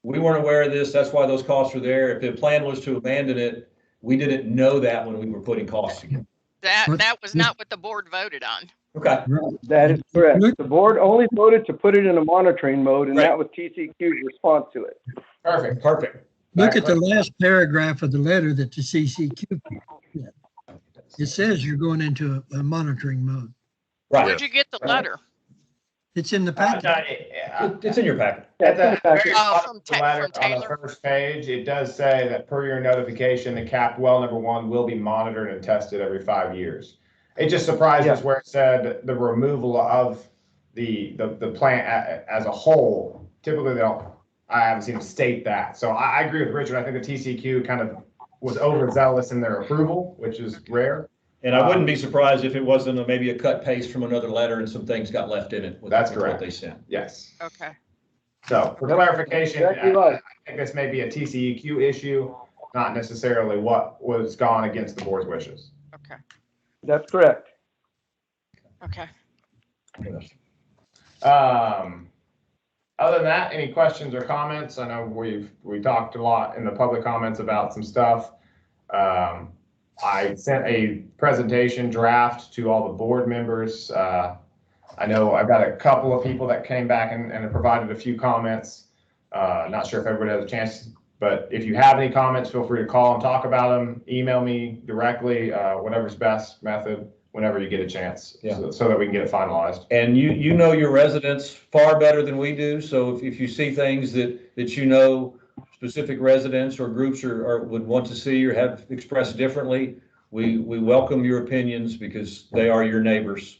we weren't aware of this. That's why those costs are there. If the plan was to abandon it, we didn't know that when we were putting costs together. That was not what the board voted on. Okay. That is correct. The board only voted to put it in a monitoring mode, and Right. that was TCQ's response to it. Perfect. Look at the last paragraph of the letter that the CCQ. It says you're going into a monitoring mode. Right. Where'd you get the letter? It's in the packet. It's in your packet. At the very Oh, bottom of the from letter on the Taylor? first page, it does say that per your notification, the capped well number one will be monitored and tested every 5 years. It just surprised us where it said the removal of the plant as a whole. Typically, I haven't seen them state that. So I agree with Richard. I think the TCQ kind of was overzealous in their approval, which is rare. And I wouldn't be surprised if it wasn't maybe a cut paste from another letter and some things got left in it. That's with correct. What they sent. Yes. Okay. So for clarification, Exactly right. I think this may be a TCEQ issue, not necessarily what was gone against the board's wishes. Okay. That's correct. Okay. Other than that, any questions or comments? I know we talked a lot in the public comments about some stuff. I sent a presentation draft to all the board members. I know I've got a couple of people that came back and have provided a few comments. Not sure if everybody has a chance, but if you have any comments, feel free to call and talk about them. Email me directly, whatever's best method, whenever you get a chance, so that we can get it finalized. And you know your residents far better than we do. So if you see things that you know specific residents or groups or would want to see or have expressed differently, we welcome your opinions because they are your neighbors.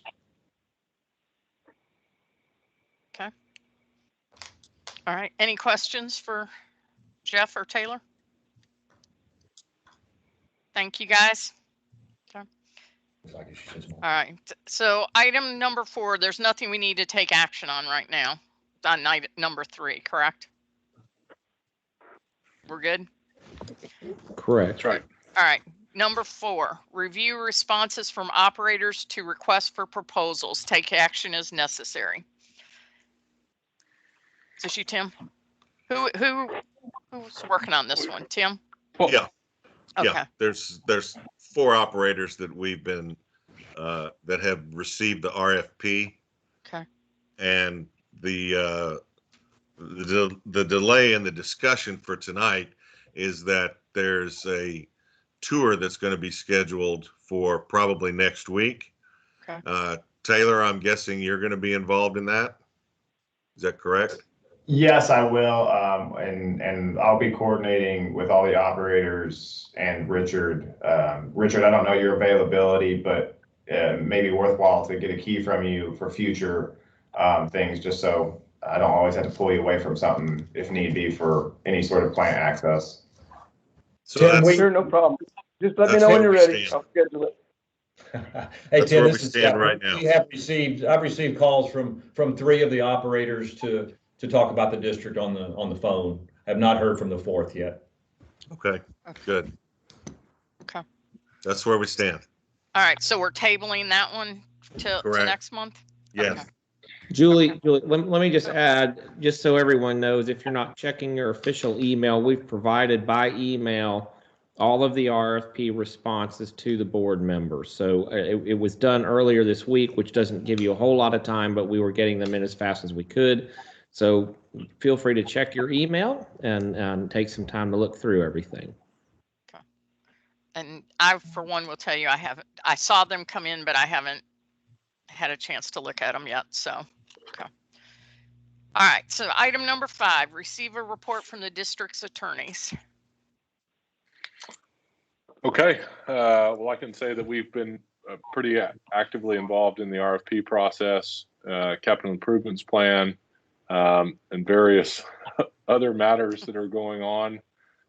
Okay. All right. Any questions for Jeff or Taylor? Thank you, guys. Okay. All right. So item number 4, there's nothing we need to take action on right now. On night number 3, correct? We're good? Correct. That's right. All right. Number 4, review responses from operators to requests for proposals. Take action as necessary. Is this you, Tim? Who's working on this one? Tim? Yeah. Okay. Yeah. There's 4 operators that we've been that have received the RFP. Okay. And the delay in the discussion for tonight is that there's a tour that's going to be scheduled for probably next week. Okay. Taylor, I'm guessing you're going to be involved in that. Is that correct? Yes, I will. And I'll be coordinating with all the operators and Richard. Richard, I don't know your availability, but maybe worthwhile to get a key from you for future things, just so I don't always have to pull you away from something if need be for any sort of plant access. So Tim, that's, Sure, no problem. Just let me that's know when where you're we ready. stand. I'll schedule it. Hey, That's Tim, where this we is stand Scott. right now. I've received calls from 3 of the operators to talk about the district on the phone. I have not heard from the 4th yet. Okay, good. Okay. That's where we stand. All right. So we're tabling that one to Correct. next month? Yes. Okay. Julie, let me just add, just so everyone knows, if you're not checking your official email, we've provided by email all of the RFP responses to the board members. So it was done earlier this week, which doesn't give you a whole lot of time, but we were getting them in as fast as we could. So feel free to check your email and take some time to look through everything. Okay. And I, for one, will tell you, I saw them come in, but I haven't had a chance to look at them yet. So, okay. All right. So item number 5, receive a report from the district's attorneys. Okay. Well, I can say that we've been pretty actively involved in the RFP process, capital improvements plan, and various other matters that are going on.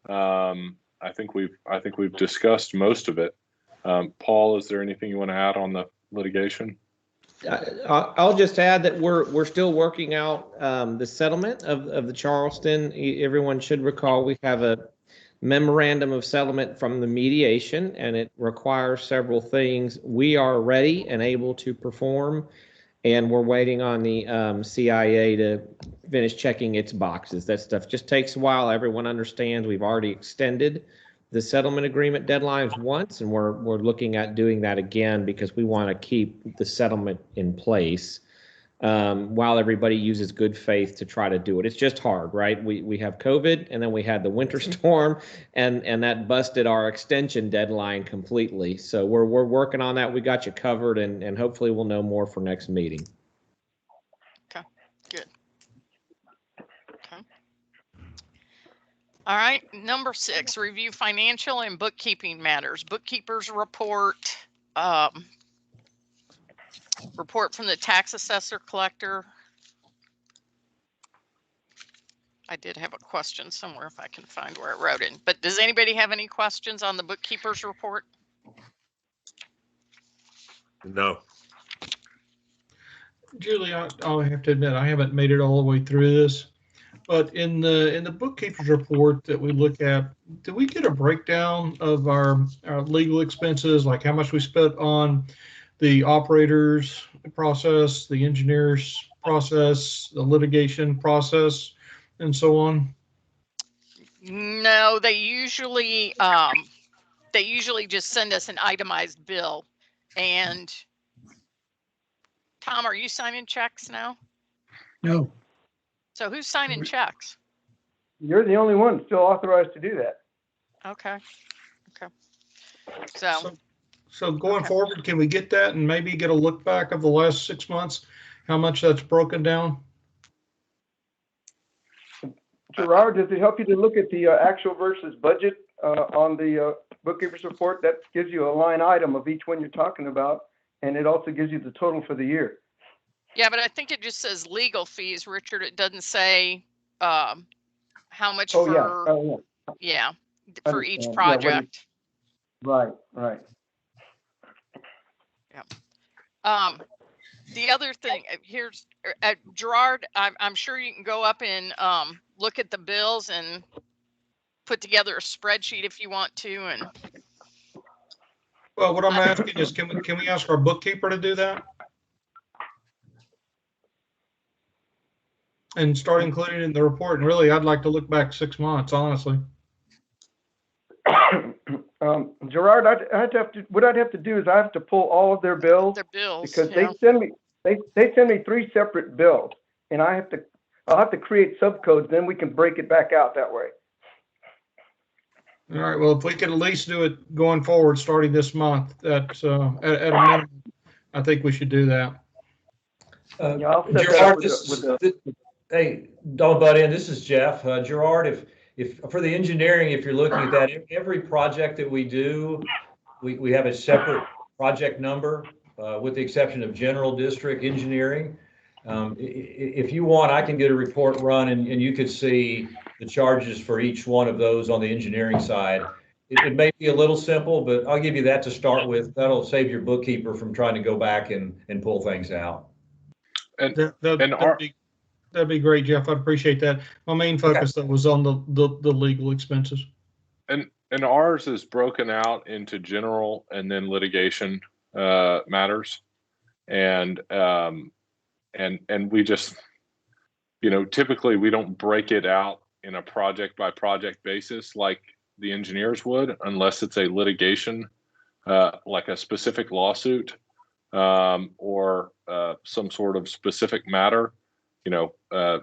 I think we've discussed most of it. Paul, is there anything you want to add on the litigation? I'll just add that we're still working out the settlement of the Charleston. Everyone should recall we have a memorandum of settlement from the mediation, and it requires several things. We are ready and able to perform, and we're waiting on the CIA to finish checking its boxes. That stuff just takes a while. Everyone understands we've already extended the settlement agreement deadlines once, and we're looking at doing that again because we want to keep the settlement in place while everybody uses good faith to try to do it. It's just hard, right? We have COVID, and then we had the winter storm, and that busted our extension deadline completely. So we're working on that. We got you covered, and hopefully we'll know more for next meeting. Okay, good. Okay. All right, number 6, review financial and bookkeeping matters. Bookkeeper's report, report from the tax assessor collector. I did have a question somewhere if I can find where I wrote it. But does anybody have any questions on the bookkeeper's report? No. Julie, I'll have to admit, I haven't made it all the way through this. But in the bookkeeper's report that we look at, do we get a breakdown of our legal expenses, like how much we spent on the operators process, the engineers process, the litigation process, and so on? No, they usually just send us an itemized bill. And Tom, are you signing checks now? No, So who's signing checks? You're the only one still authorized to do that. Okay. Okay. So going Okay. forward, can we get that and maybe get a look back of the last 6 months, how much that's broken down? Gerard, does it help you to look at the actual versus budget on the bookkeeper's report? That gives you a line item of each one you're talking about, and it also gives you the total for the year. Yeah, but I think it just says legal fees, Richard. It doesn't say how much Oh, for, yeah. Oh, yeah, I for each understand. Yeah, what project. Right. The other thing here's Gerard, I'm sure you can go up and look at the bills and put together a spreadsheet if you want to. And Well, what I'm asking is, can we ask our bookkeeper to do that? And start including it in the report. And really, I'd like to look back 6 months, honestly. Gerard, what I'd have to do is I have to pull all of their bills. their bills, Because yeah. they send me 3 separate bills, and I'll have to create subcodes, then we can break it back out that way. All right, well, if we could at least do it going forward, starting this month, that's at a minimum, I think we should do that. Yeah, I'll set that Gerard, up hey, don't butt in. This is Jeff. Gerard, if for the engineering, if you're looking at that, every project that we do, we have a separate project number, with the exception of general district engineering. If you want, I can get a report run and you could see the charges for each one of those on the engineering side. It may be a little simple, but I'll give you that to start with. That'll save your bookkeeper from trying to go back and pull things out. That'd be great, Jeff. I'd appreciate that. My main focus though was on the legal expenses. And ours is broken out into general and then litigation matters, and we just, typically we don't break it out in a project by project basis like the engineers would, unless it's a litigation, like a specific lawsuit, or some sort of specific matter. A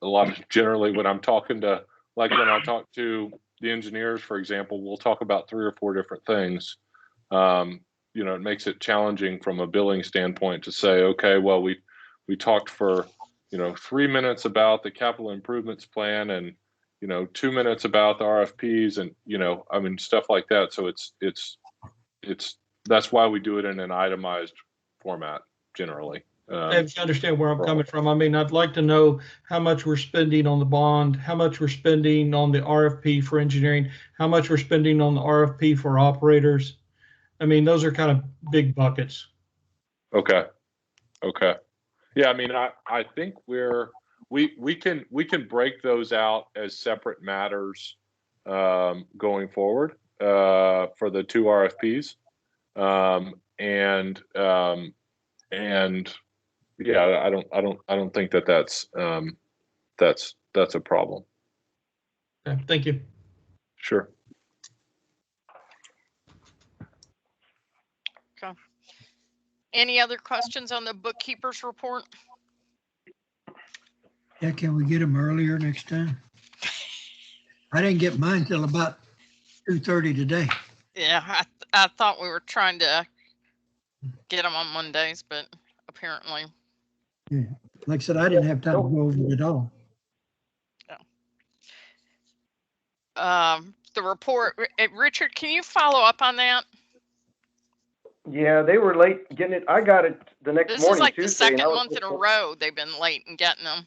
lot of generally when I'm talking to, like when I talk to the engineers, for example, we'll talk about 3 or 4 different things. It makes it challenging from a billing standpoint to say, okay, well, we talked for, 3 minutes about the capital improvements plan and, 2 minutes about the RFPs and, stuff like that. So that's why we do it in an itemized format generally. If you understand where I'm coming from, I'd like to know how much we're spending on the bond, how much we're spending on the RFP for engineering, how much we're spending on the RFP for operators, I mean, those are kind of big buckets. Okay. Okay. Yeah, I mean, I think we can break those out as separate matters going forward for the two RFPs. And yeah, I don't think that's a problem. Okay, thank you. Sure. Okay. Any other questions on the bookkeeper's report? Yeah, can we get them earlier next time? I didn't get mine till about 2:30 today. Yeah, I thought we were trying to get them on Mondays, but apparently. Yeah. Like I said, I didn't have time to go over it at all. The report, Richard, can you follow up on that? Yeah, they were late getting it. I got it the next This morning, is like Tuesday. the second and I was month in a row they've been late in getting them.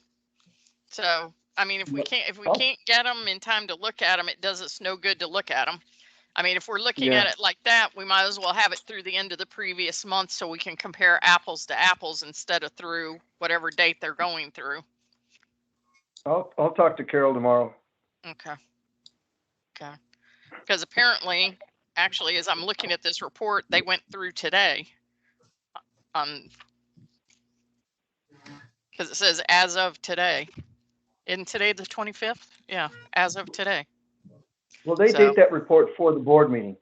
So, I mean, if we can't get them in time to look at them, it does us no good to look at them. I mean, if we're looking at it like that, we might as well have it through the end of the previous month so we can compare apples to apples instead of through whatever date they're going through. I'll talk to Carol tomorrow. Okay. Okay. Because apparently, actually, as I'm looking at this report, they went through today. Because it says as of today. Isn't today the 25th? Yeah, as of today. Well, they date that report for the board meeting.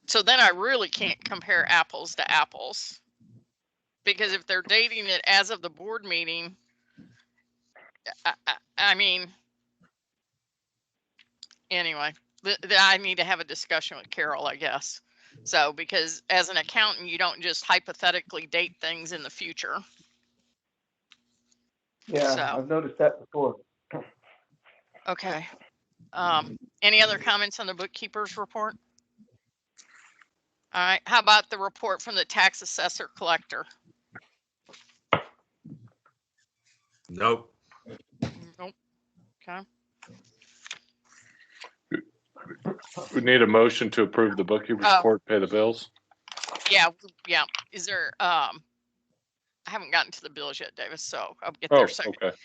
So then I really can't compare apples to apples. Because if they're dating it as of the board meeting, I mean, anyway, I need to have a discussion with Carol, I guess. So, because as an accountant, you don't just hypothetically date things in the future. Yeah, So. I've noticed that before. Okay. Any other comments on the bookkeeper's report? All right. How about the report from the tax assessor collector? Nope. Nope. Okay. We need a motion to approve the bookkeeper's report, pay the bills. Yeah. Yeah. Is there, I haven't gotten to the bills yet, Davis, so I'll get there second. Okay.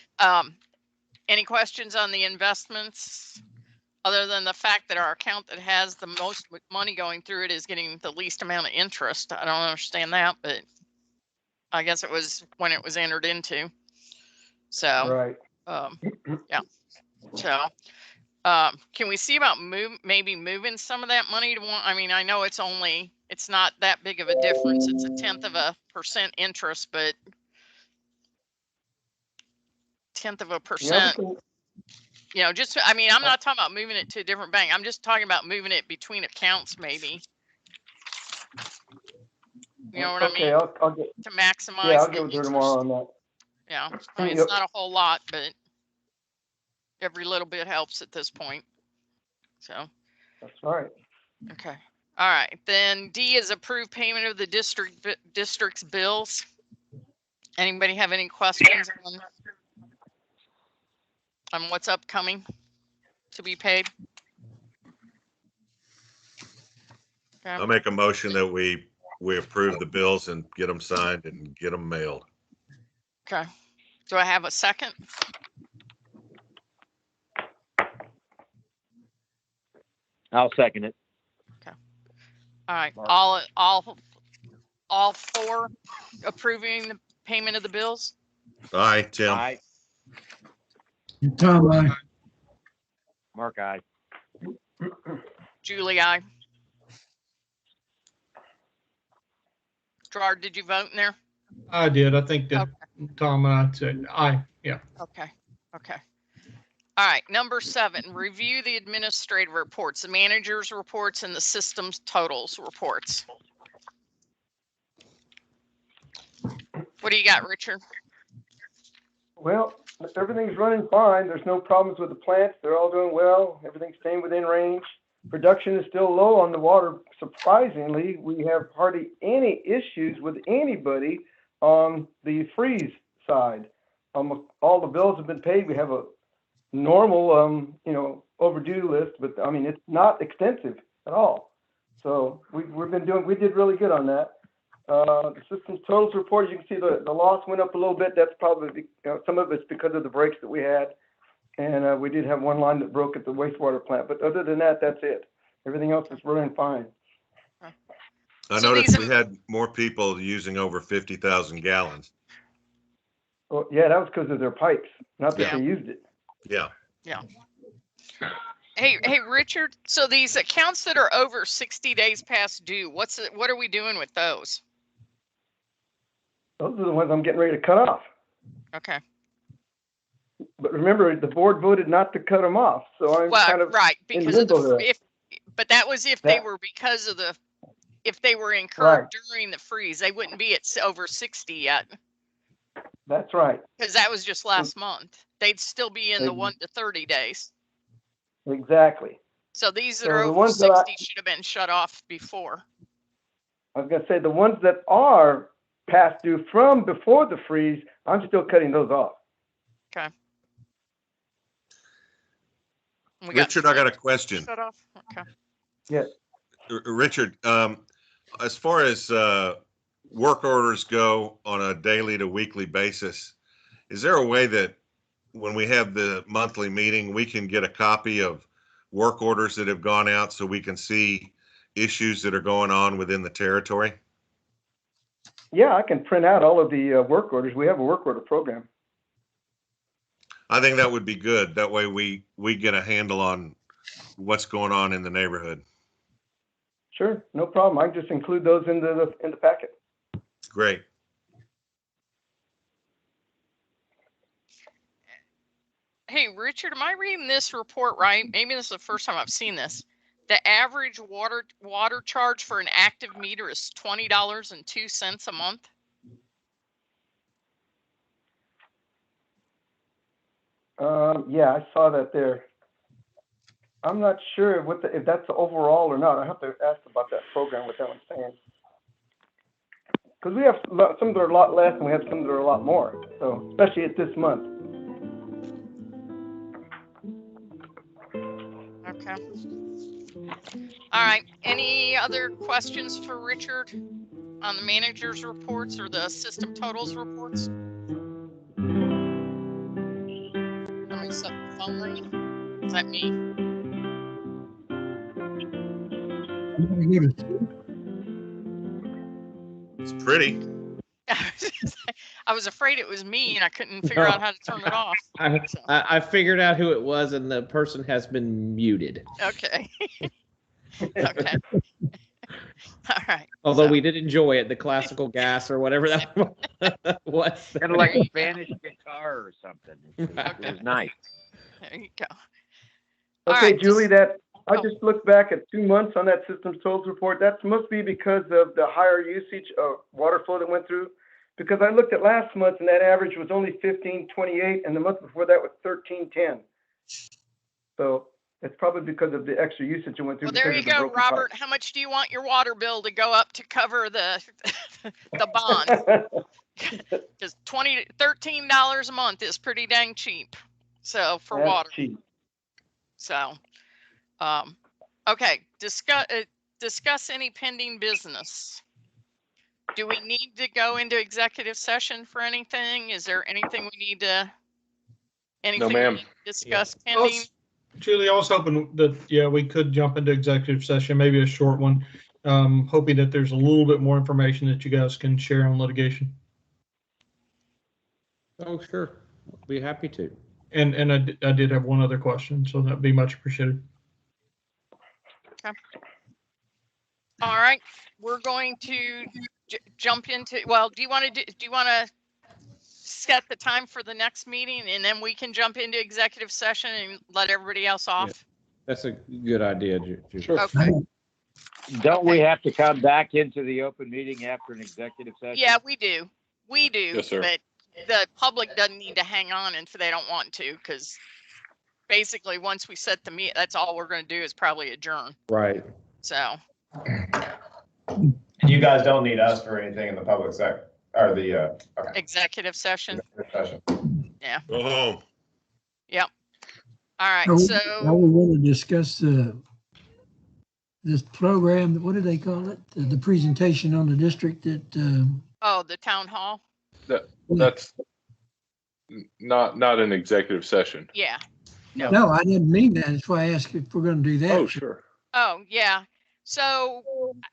Any questions on the investments? Other than the fact that our account that has the most money going through it is getting the least amount of interest. I don't understand that, but I guess it was when it was entered into. So, right. Yeah. So, can we see about maybe moving some of that money to one? I mean, I know it's not that big of a difference. It's 0.1% interest, but 0.1%. You know, just, I mean, I'm not talking about moving it to a different bank. I'm just talking about moving it between accounts, maybe. You know what I mean? I'll get to maximize. Yeah, I'll get with her tomorrow on that. Yeah, I mean, it's not a whole lot, but every little bit helps at this point. So. That's right. Okay. All right. Then D is approved payment of the district's bills. Anybody have any questions on what's upcoming to be paid? Okay. I'll make a motion that we approve the bills and get them signed and get them mailed. Okay. Do I have a second? I'll second it. Okay. All right. All four approving the payment of the bills? Aye, Tim. Aye. Tom, aye. Mark, aye. Julie, aye. Gerard, did you vote in there? I did. I think that Tom and I said aye. Yeah. Okay. Okay. All right. Number 7, review the administrative reports, the manager's reports, and the systems totals reports. What do you got, Richard? Well, everything's running fine. There's no problems with the plants. They're all doing well. Everything's staying within range. Production is still low on the water. Surprisingly, we have hardly any issues with anybody on the freeze side. Almost all the bills have been paid. We have a normal, overdue list, but I mean, it's not extensive. at all. So we did really good on that. The systems totals report, as you can see, the loss went up a little bit. That's probably, some of it's because of the breaks that we had. And we did have one line that broke at the wastewater plant, but other than that, that's it. Everything else is running fine. I So noticed these we had more people using over 50,000 gallons. Well, yeah, that was because of their pipes, not that Yeah. they used it. Yeah. Yeah. Hey, Richard, so these accounts that are over 60 days past due, what are we doing with those? Those are the ones I'm getting ready to cut off. Okay. But remember, the board voted not to cut them off, so I'm kind of right, in because of limbo the, there. but that was if they That- were because of the, if they were incurred Right. during the freeze, they wouldn't be at over 60 yet. That's right. Because that was just last month. They'd still be in the Ex- 1 to 30 days. Exactly. So these that So are the over ones that 60 should have been shut off before. I was gonna say, the ones that are past due from before the freeze, I'm still cutting those off. Okay. We Richard, I got a three question. shut off. Okay. Yes. Richard, as far as work orders go on a daily to weekly basis, is there a way that when we have the monthly meeting, we can get a copy of work orders that have gone out so we can see issues that are going on within the territory? Yeah, I can print out all of the work orders. We have a work order program. I think that would be good. That way we get a handle on what's going on in the neighborhood. Sure, no problem. I can just include those in the packet. Great. Hey, Richard, am I reading this report right? Maybe this is the first time I've seen this. The average water charge for an active meter is $20.02 a month. Yeah, I saw that there. I'm not sure if that's the overall or not. I have to ask about that program, what that one's saying. Because we have some that are a lot less and we have some that are a lot more. So, especially at this month. Okay. All right. Any other questions for Richard on the manager's reports or the system totals reports? Let me set the phone ringing. Is that me? It's pretty. I was afraid it was me and I couldn't figure out how to turn it off. So, I figured out who it was, and the person has been muted. okay. Okay. All right. Although So, we did enjoy it, the classical gas or whatever that was. Kind of like a Spanish guitar or something. It was nice. there you go. All Okay, right, Julie, I oh. just looked back at 2 months on that systems totals report. That must be because of the higher usage of water flow that went through. Because I looked at last month and that average was only 1528, and the month before that was 1310. So it's probably because of the extra usage that went through. Well, there you because of the go, broken Robert. How much do you want your water bill to go up to cover the the bond? pipe. Because $13 a month is pretty dang cheap. So for That's water. cheap. So, okay, discuss any pending business. Do we need to go into executive session for anything? Is there anything we need to, anything we ma'am. need to discuss I pending? was- Julie, I was hoping that, yeah, we could jump into executive session, maybe a short one. Hoping that there's a little bit more information that you guys can share on litigation. Oh, sure. Be happy to. And I did have one other question, so that'd be much appreciated. All right, we're going to jump into, well, do you want to set the time for the next meeting and then we can jump into executive session and let everybody else off? That's a good idea, Julie. Sure. Okay. Don't we have to come back into the open meeting after an executive session? Yeah, we do. We do. Yes, sir. But the public doesn't need to hang on if they don't want to, because basically once we set the meet, that's all we're going to do is probably adjourn. Right. So, And you guys don't need us for anything in the public sector or the, okay. executive session. Session. Yeah. Go home. Yep. All right. Now So, we want to discuss the this program, what do they call it? The presentation on the district that, Oh, the town hall? That's not an executive session. Yeah. No. no, I didn't mean that. That's why I asked if we're going to do that. Oh, sure. Oh, yeah. So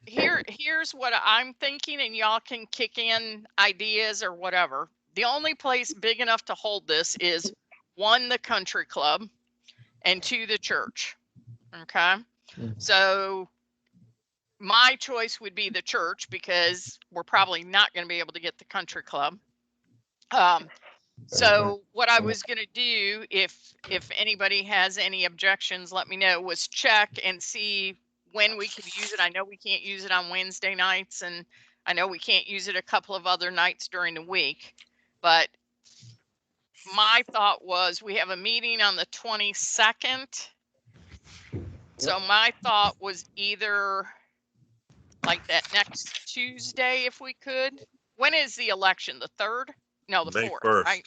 here's what I'm thinking, and y'all can kick in ideas or whatever. The only place big enough to hold this is 1, the country club, and 2, the church. Okay. So my choice would be the church because we're probably not going to be able to get the country club. So what I was going to do, if anybody has any objections, let me know, was check and see when we could use it. I know we can't use it on Wednesday nights, and I know we can't use it a couple of other nights during the week. But my thought was we have a meeting on the 22nd. So my thought was either like that next Tuesday, if we could. When is the election? The 3rd? No, the May 4th, 1st. right?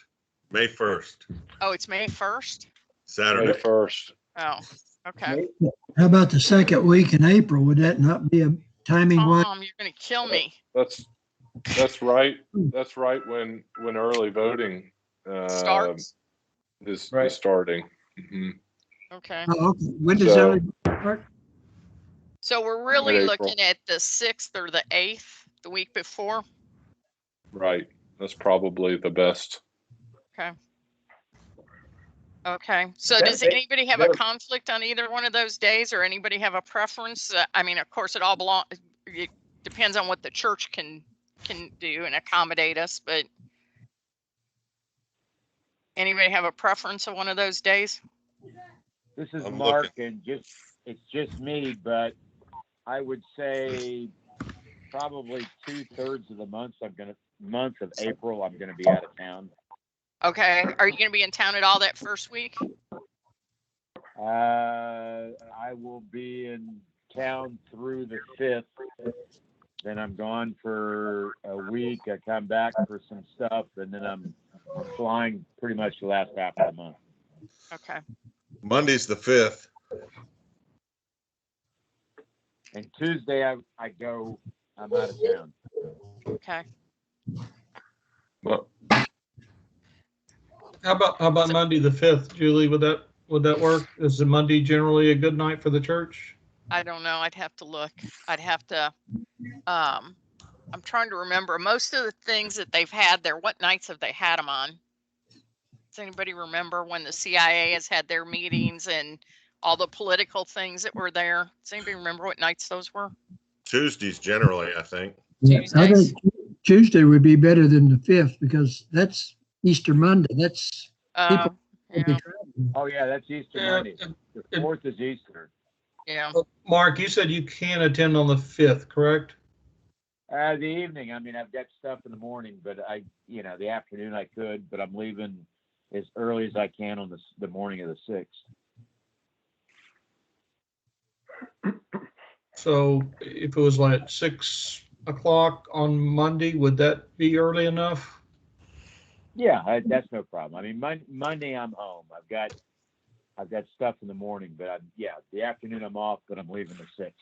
May 1st, Oh, it's May 1st? May Saturday. 1st. Oh, okay. How about the second week in April? Would that not be a timing wise? Tom, you're gonna kill me. That's right. That's right when early voting Starts? is Right. starting. Mhm. Okay. Oh, okay. When does So- early start? So we're really Mid-April. looking at the 6th or the 8th, the week before. Right. That's probably the best. Okay. Okay. So That- does that- anybody have a that- conflict on either one of those days, or anybody have a preference? I mean, of course, it depends on what the church can do and accommodate us, but anybody have a preference of one of those days? This is I'm Mark, and it's just me, but I would say probably 2/3 of the month of April, I'm gonna be out of town. Okay. Are you gonna be in town at all that first week? I will be in town through the 5th. Then I'm gone for a week. I come back for some stuff, and then I'm flying pretty much the last half of the month. Okay. Monday's the 5th. And Tuesday, I'm out of town. Okay. Well, How about Monday the 5th, Julie? Would that work? Is the Monday generally a good night for the church? I don't know. I'd have to look. I'd have to, I'm trying to remember most of the things that they've had there. What nights have they had them on? Does anybody remember when the CIA has had their meetings and all the political things that were there? Does anybody remember what nights those were? Tuesdays generally, I think. Yeah, I Tuesdays? think Tuesday would be better than the 5th because that's Easter Monday. That's Yeah, Oh, yeah, that's Easter Yeah, Monday. The 4th is Easter. yeah. Mark, you said you can attend on the 5th, correct? The evening, I mean, I've got stuff in the morning, but the afternoon I could, but I'm leaving as early as I can on the morning of the 6th. So if it was like 6 o'clock on Monday, would that be early enough? Yeah, that's no problem. I mean, Monday I'm home. I've got stuff in the morning, but the afternoon I'm off, but I'm leaving the 6th.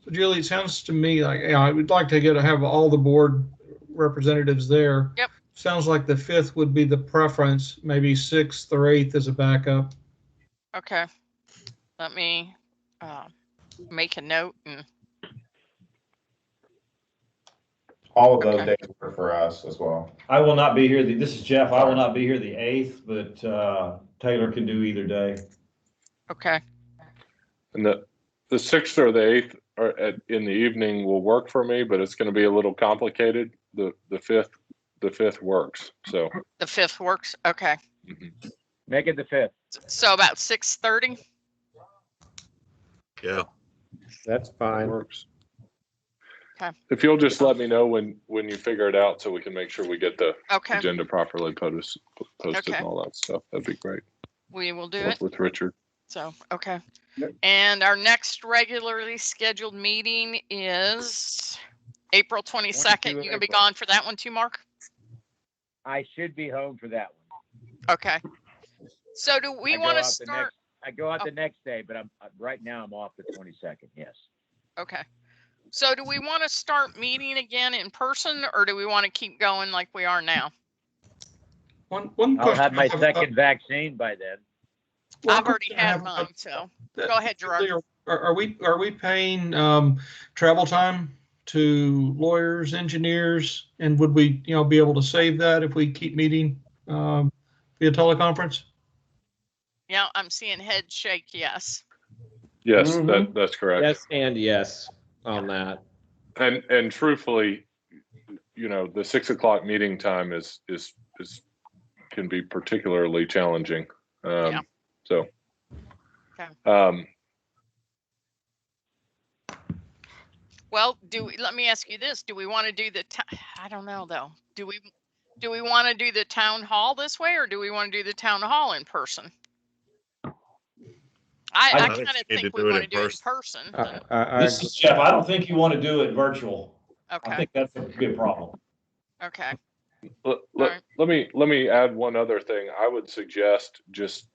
So Julie, it sounds to me like, I would like to have all the board representatives there. Yep. Sounds like the 5th would be the preference, maybe 6th or 8th as a backup. Okay. Let me make a note and All of those Okay. days work for us as well. I will not be here. This is Jeff. I will not be here the 8th, but Taylor can do either day. okay. And the 6th or the 8th in the evening will work for me, but it's going to be a little complicated. The 5th works. So The 5th works. Okay. Make it the 5th. So about 6:30. Yeah. That's it fine. works. Okay. If you'll just let me know when you figure it out, so we can make sure we get the Okay. agenda properly posted Okay. and all that stuff. That'd be great. We will do Work it. with Richard. So, okay. And our next regularly scheduled meeting is April 22nd. You gonna be April. gone for that one too, Mark? I should be home for that one. Okay. So do we I go want to out the start? I go out the next day, but right now I'm off the 22nd. Yes. Okay. So do we want to start meeting again in person, or do we want to keep going like we are now? One I'll question. have my second vaccine by then. I've already had mine, so go ahead, Gerard. Are we paying travel time to lawyers, engineers, and would we be able to save that if we keep meeting via teleconference? Yeah, I'm seeing head shake. Yes. Yes, Mhm. that's correct. Yes, and yes on that. And truthfully, the 6 o'clock meeting time is can be particularly challenging. Yeah. So. Okay. Well, let me ask you this: do we want to do I don't know though. Do we want to do the town hall this way, or do we want to do the town hall in person? I I kind think of you need think to we do it want to in do it in person. person. This is Jeff. I don't think you want to do it virtual. I Okay. think that's a big problem. Okay. Let me add one other thing. I would suggest just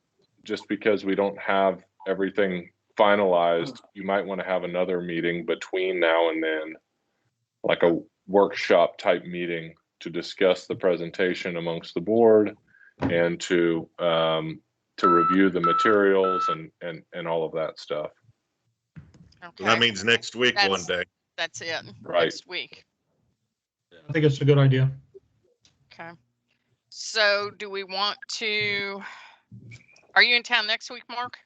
because we don't have everything finalized, you might want to have another meeting between now and then, like a workshop type meeting to discuss the presentation amongst the board and to review the materials and all of that stuff. Okay. That means next week, one day. That's it. Right. Next week. I think it's a good idea. Okay. So do we want to, are you in town next week, Mark?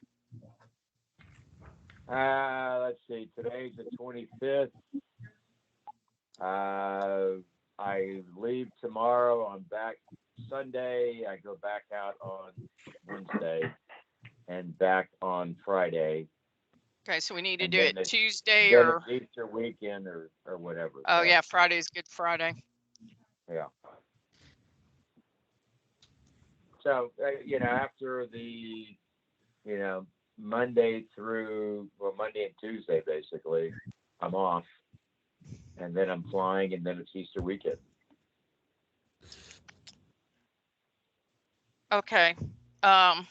Let's see. Today's the 25th. I leave tomorrow. I'm back Sunday. I go back out on Wednesday and back on Friday. Okay, so we need to And do then it Tuesday then or it's Easter weekend or whatever. oh So, yeah, Friday's Good Friday. Yeah. So after the Monday and Tuesday basically, I'm off, and then I'm flying, and then it's Easter weekend. Okay. And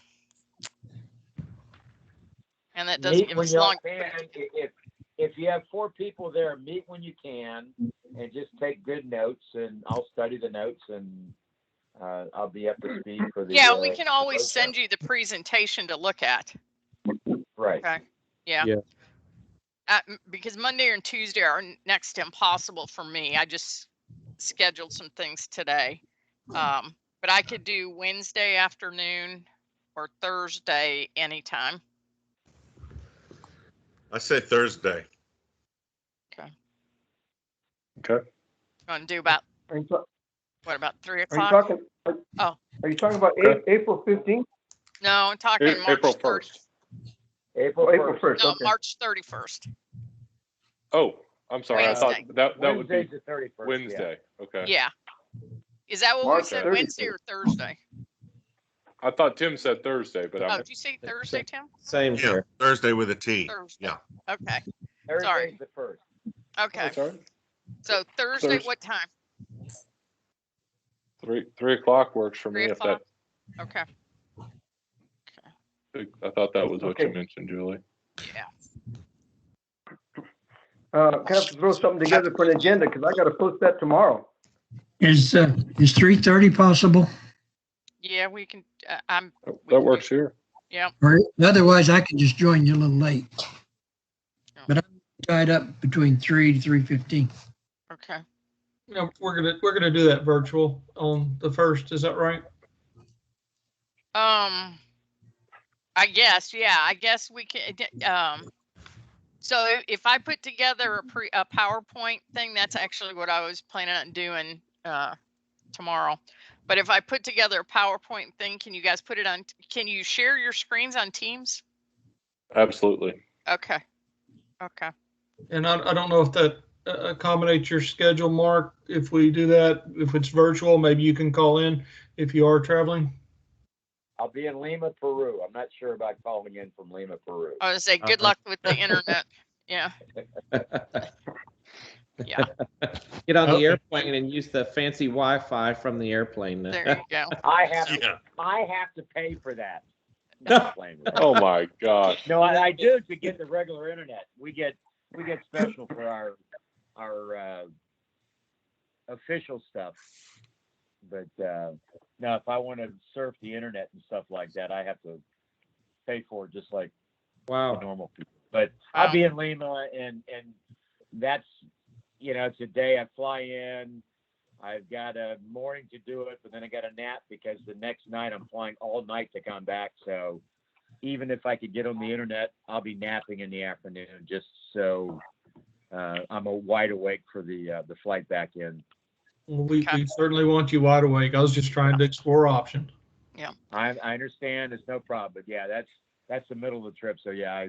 that doesn't give us long. If you have 4 people there, meet when you can, and just take good notes, and I'll study the notes, and I'll be up to speed for the. Yeah, we can always send you the presentation to look at. Right. Okay. Yeah. Because Monday and Tuesday are next to impossible for me. I just scheduled some things today. But I could do Wednesday afternoon or Thursday anytime. I say Thursday. Okay. Okay. Want to do about what about 3 Are you o'clock? talking? Oh. Are you talking about Okay. April 15th? No, I'm talking March April 1st. April 1st. No, Okay. March 31st. Oh, I'm sorry. Wednesday. I thought that would be Wednesday's the 31st. Wednesday. Okay. Yeah. Is that what March we said, 31st. Wednesday or Thursday? I thought Tim said Thursday, but Oh, did you say Thursday, Tim? Same Yeah, here. Thursday with a T. Thursday. Yeah. Okay. Thursday's Sorry. the 1st. Okay. sorry. So Thursday, what time? 3 o'clock works for 3 me. o'clock? Okay. I thought that was what you Okay. mentioned, Julie. Yeah. Can I throw something together for an agenda, because I got to post that tomorrow. Is 3:30 possible? Yeah, we can. That works here. Yeah. Or otherwise, I can just join you a little late. But I'm tied up between 3 to 3:15. Okay. We're gonna do that virtual on the 1st. Is that right? I guess, yeah, I guess we can, so if I put together a PowerPoint thing, that's actually what I was planning on doing, tomorrow. But if I put together a PowerPoint thing, can you guys put it on, can you share your screens on Teams? Absolutely. Okay. Okay. And I don't know if that accommodates your schedule, Mark. If we do that, if it's virtual, maybe you can call in if you are traveling. I'll be in Lima, Peru. I'm not sure about calling in from Lima, Peru. I was gonna say, good luck with the internet. Yeah. Yeah. Get on the airplane and use the fancy Wi-Fi from the airplane. There you go. I have to pay for that. No. I'm playing with Oh my gosh. No, I do to get the regular internet. We get special for our official stuff. But now, if I want to surf the internet and stuff like that, I have to pay for it just like the normal people. But I'll be in Lima, and that's, you know, it's a day I fly in. I've got a morning to do it, but then I got a nap because the next night I'm flying all night to come back. So even if I could get on the internet, I'll be napping in the afternoon just so I'm wide awake for the flight back in. Well, we certainly want you wide awake. I was just trying to explore option. Yeah. I understand. It's no problem. But yeah, that's the middle of the trip. So yeah,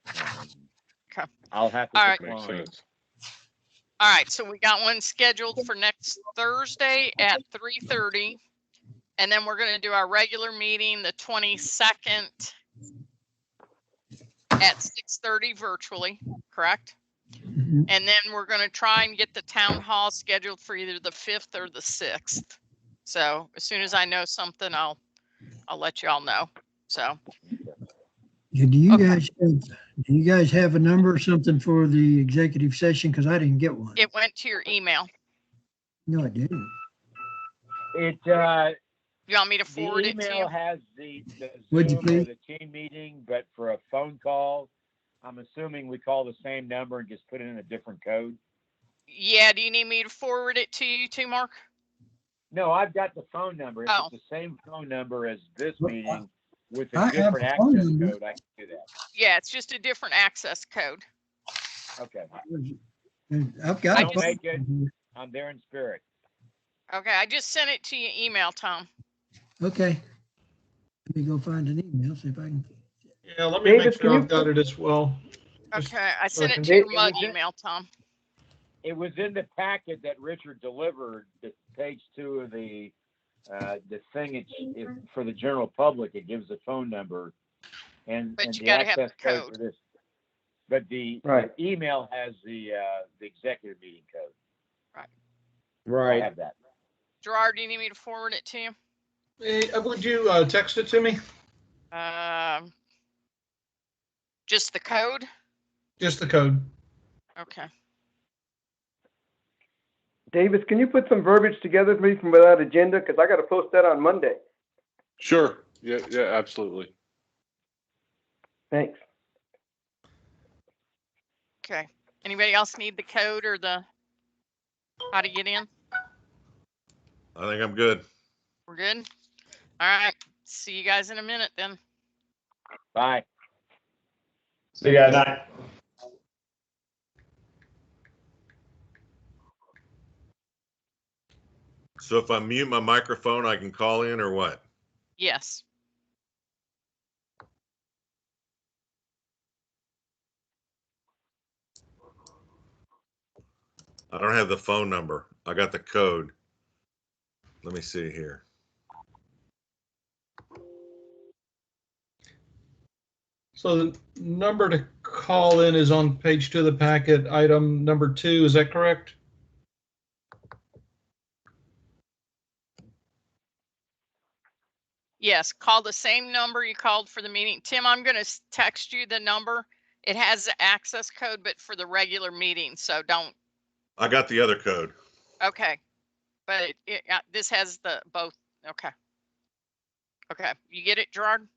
Okay. I'll have to All right. decline. All right, so we got one scheduled for next Thursday at 3:30. And then we're going to do our regular meeting the 22nd at 6:30 virtually, correct? Mhm. And then we're going to try and get the town hall scheduled for either the 5th or the 6th. So as soon as I know something, I'll let you all know. So Do you guys have a number or something for the executive session? Because I didn't get one. it went to your email. No, I didn't. You want me to The forward it to you? email has the Would you Zoom or please? the team meeting, but for a phone call, I'm assuming we call the same number and just put it in a different code. Yeah, do you need me to forward it to you too, Mark? No, I've got the phone number. If Oh. it's the same phone number as this Well, meeting with I a have different the phone access number. code, I can do that. Yeah, it's just a different access code. Okay. I've got. Don't a phone make it. number. I'm there in spirit. Okay, I just sent it to your email, Tom. Okay. Let me go find an email, see if I can. Yeah, let me David, make can sure you I've got it as well. Just Okay, I sent it second. to your It MUD was in- email, Tom. It was in the packet that Richard delivered, the page 2 of the thing. For the general public, it gives a phone number and But you the gotta have access the code code. for this. But the Right. email has the executive meeting code. I Right. have that. Gerard, do you need me to forward it to you? Hey, would you text it to me? Just the code? Just the code. Okay. Davis, can you put some verbiage together for me from that agenda? Because I got to post that on Monday. Sure. Yeah, absolutely. Thanks. Okay. Anybody else need the code or the how to get in? I think I'm good. We're good? All right. See you guys in a minute then. Bye. See you guys. So if I mute my microphone, I can call in or what? Yes. I don't have the phone number. I got the code. Let me see here. So the number to call in is on page 2 of the packet, item number 2. Is that correct? Yes. Call the same number you called for the meeting. Tim, I'm going to text you the number. It has the access code, but for the regular meeting. So don't. I got the other code. Okay. But this has the both. Okay. Okay. You get it, Gerard?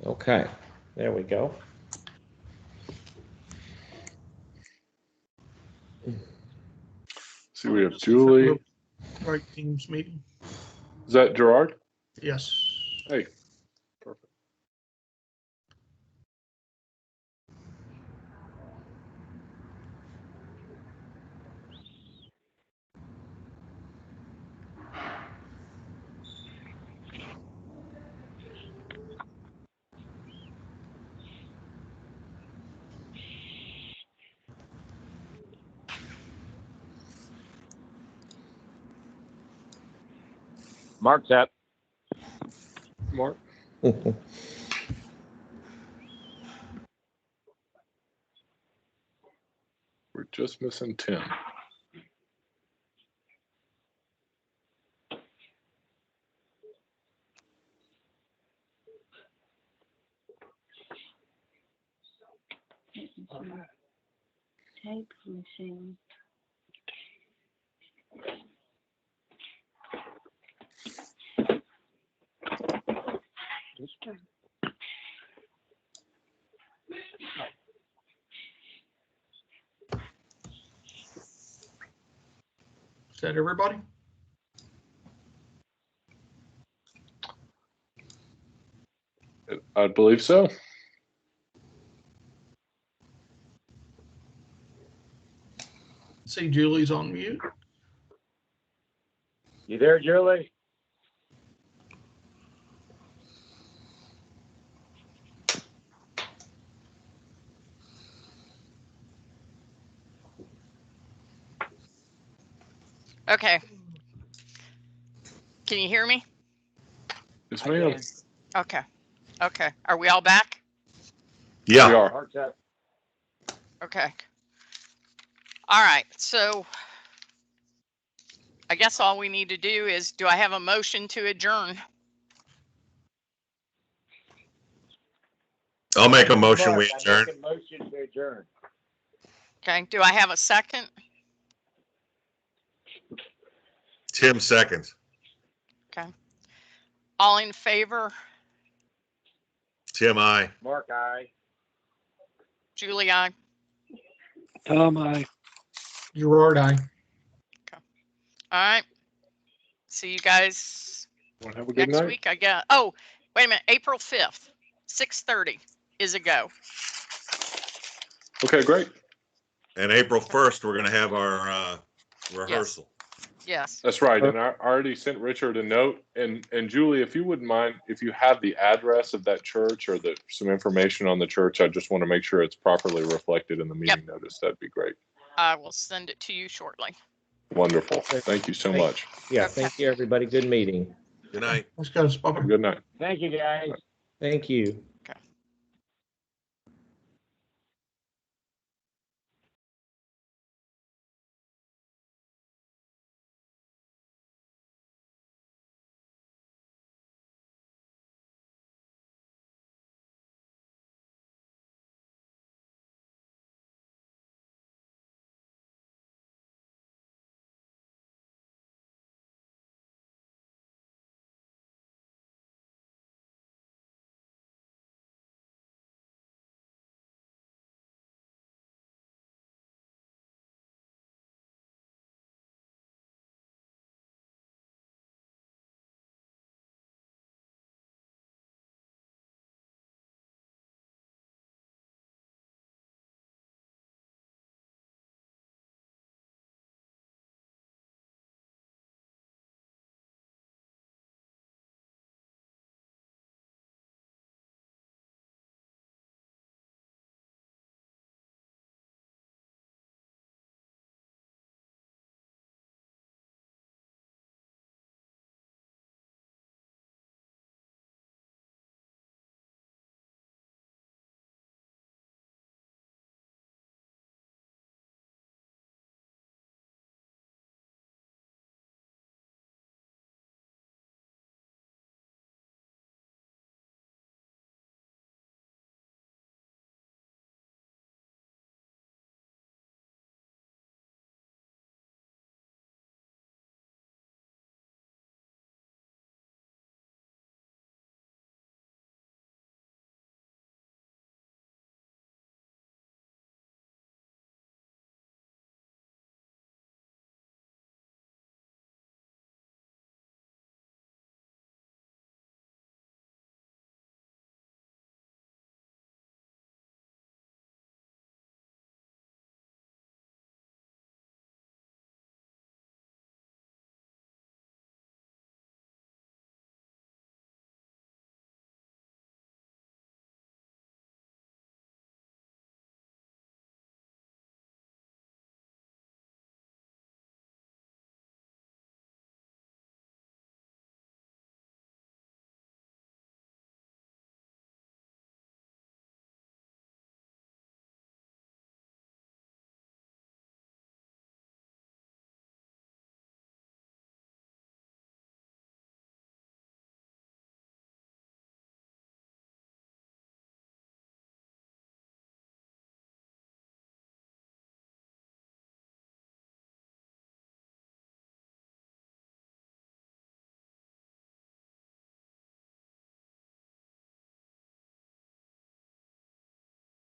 Okay, there we go. See, we have Julie. Right, Teams meeting. Is that Gerard? Yes. Hey, perfect. Mark's up. Mark. We're just missing Tim. Tape machine. Is that everybody? I believe so. See, Julie's on mute. You there, Julie? Okay. Can you hear me? Yes, ma'am. Okay. Okay. Are we all back? We Yeah. are. Mark's up. Okay. All right. So I guess all we need to do is, do I have a motion to adjourn? I'll make a motion. We Mark, adjourn. I make a motion to adjourn. Okay. Do I have a second? Tim seconds. Okay. All in favor? Tim, I. Mark, aye. Julie, aye. Tom, I. Gerard, aye. All right. See you guys Well, have a good next night. week, I guess. Oh, wait a minute. April 5th, 6:30 is a go. Okay, great. And April 1st, we're going to have our rehearsal. Yes. That's right. And I already sent Richard a note. And Julie, if you wouldn't mind, if you have the address of that church or some information on the church, I just want to make sure it's properly reflected in the meeting notice. That'd be great. I will send it to you shortly. Wonderful. Thank you so much. Yeah, Okay. thank you, everybody. Good meeting. Good night. Let's go. Have a good night. Thank you, guys. Thank you.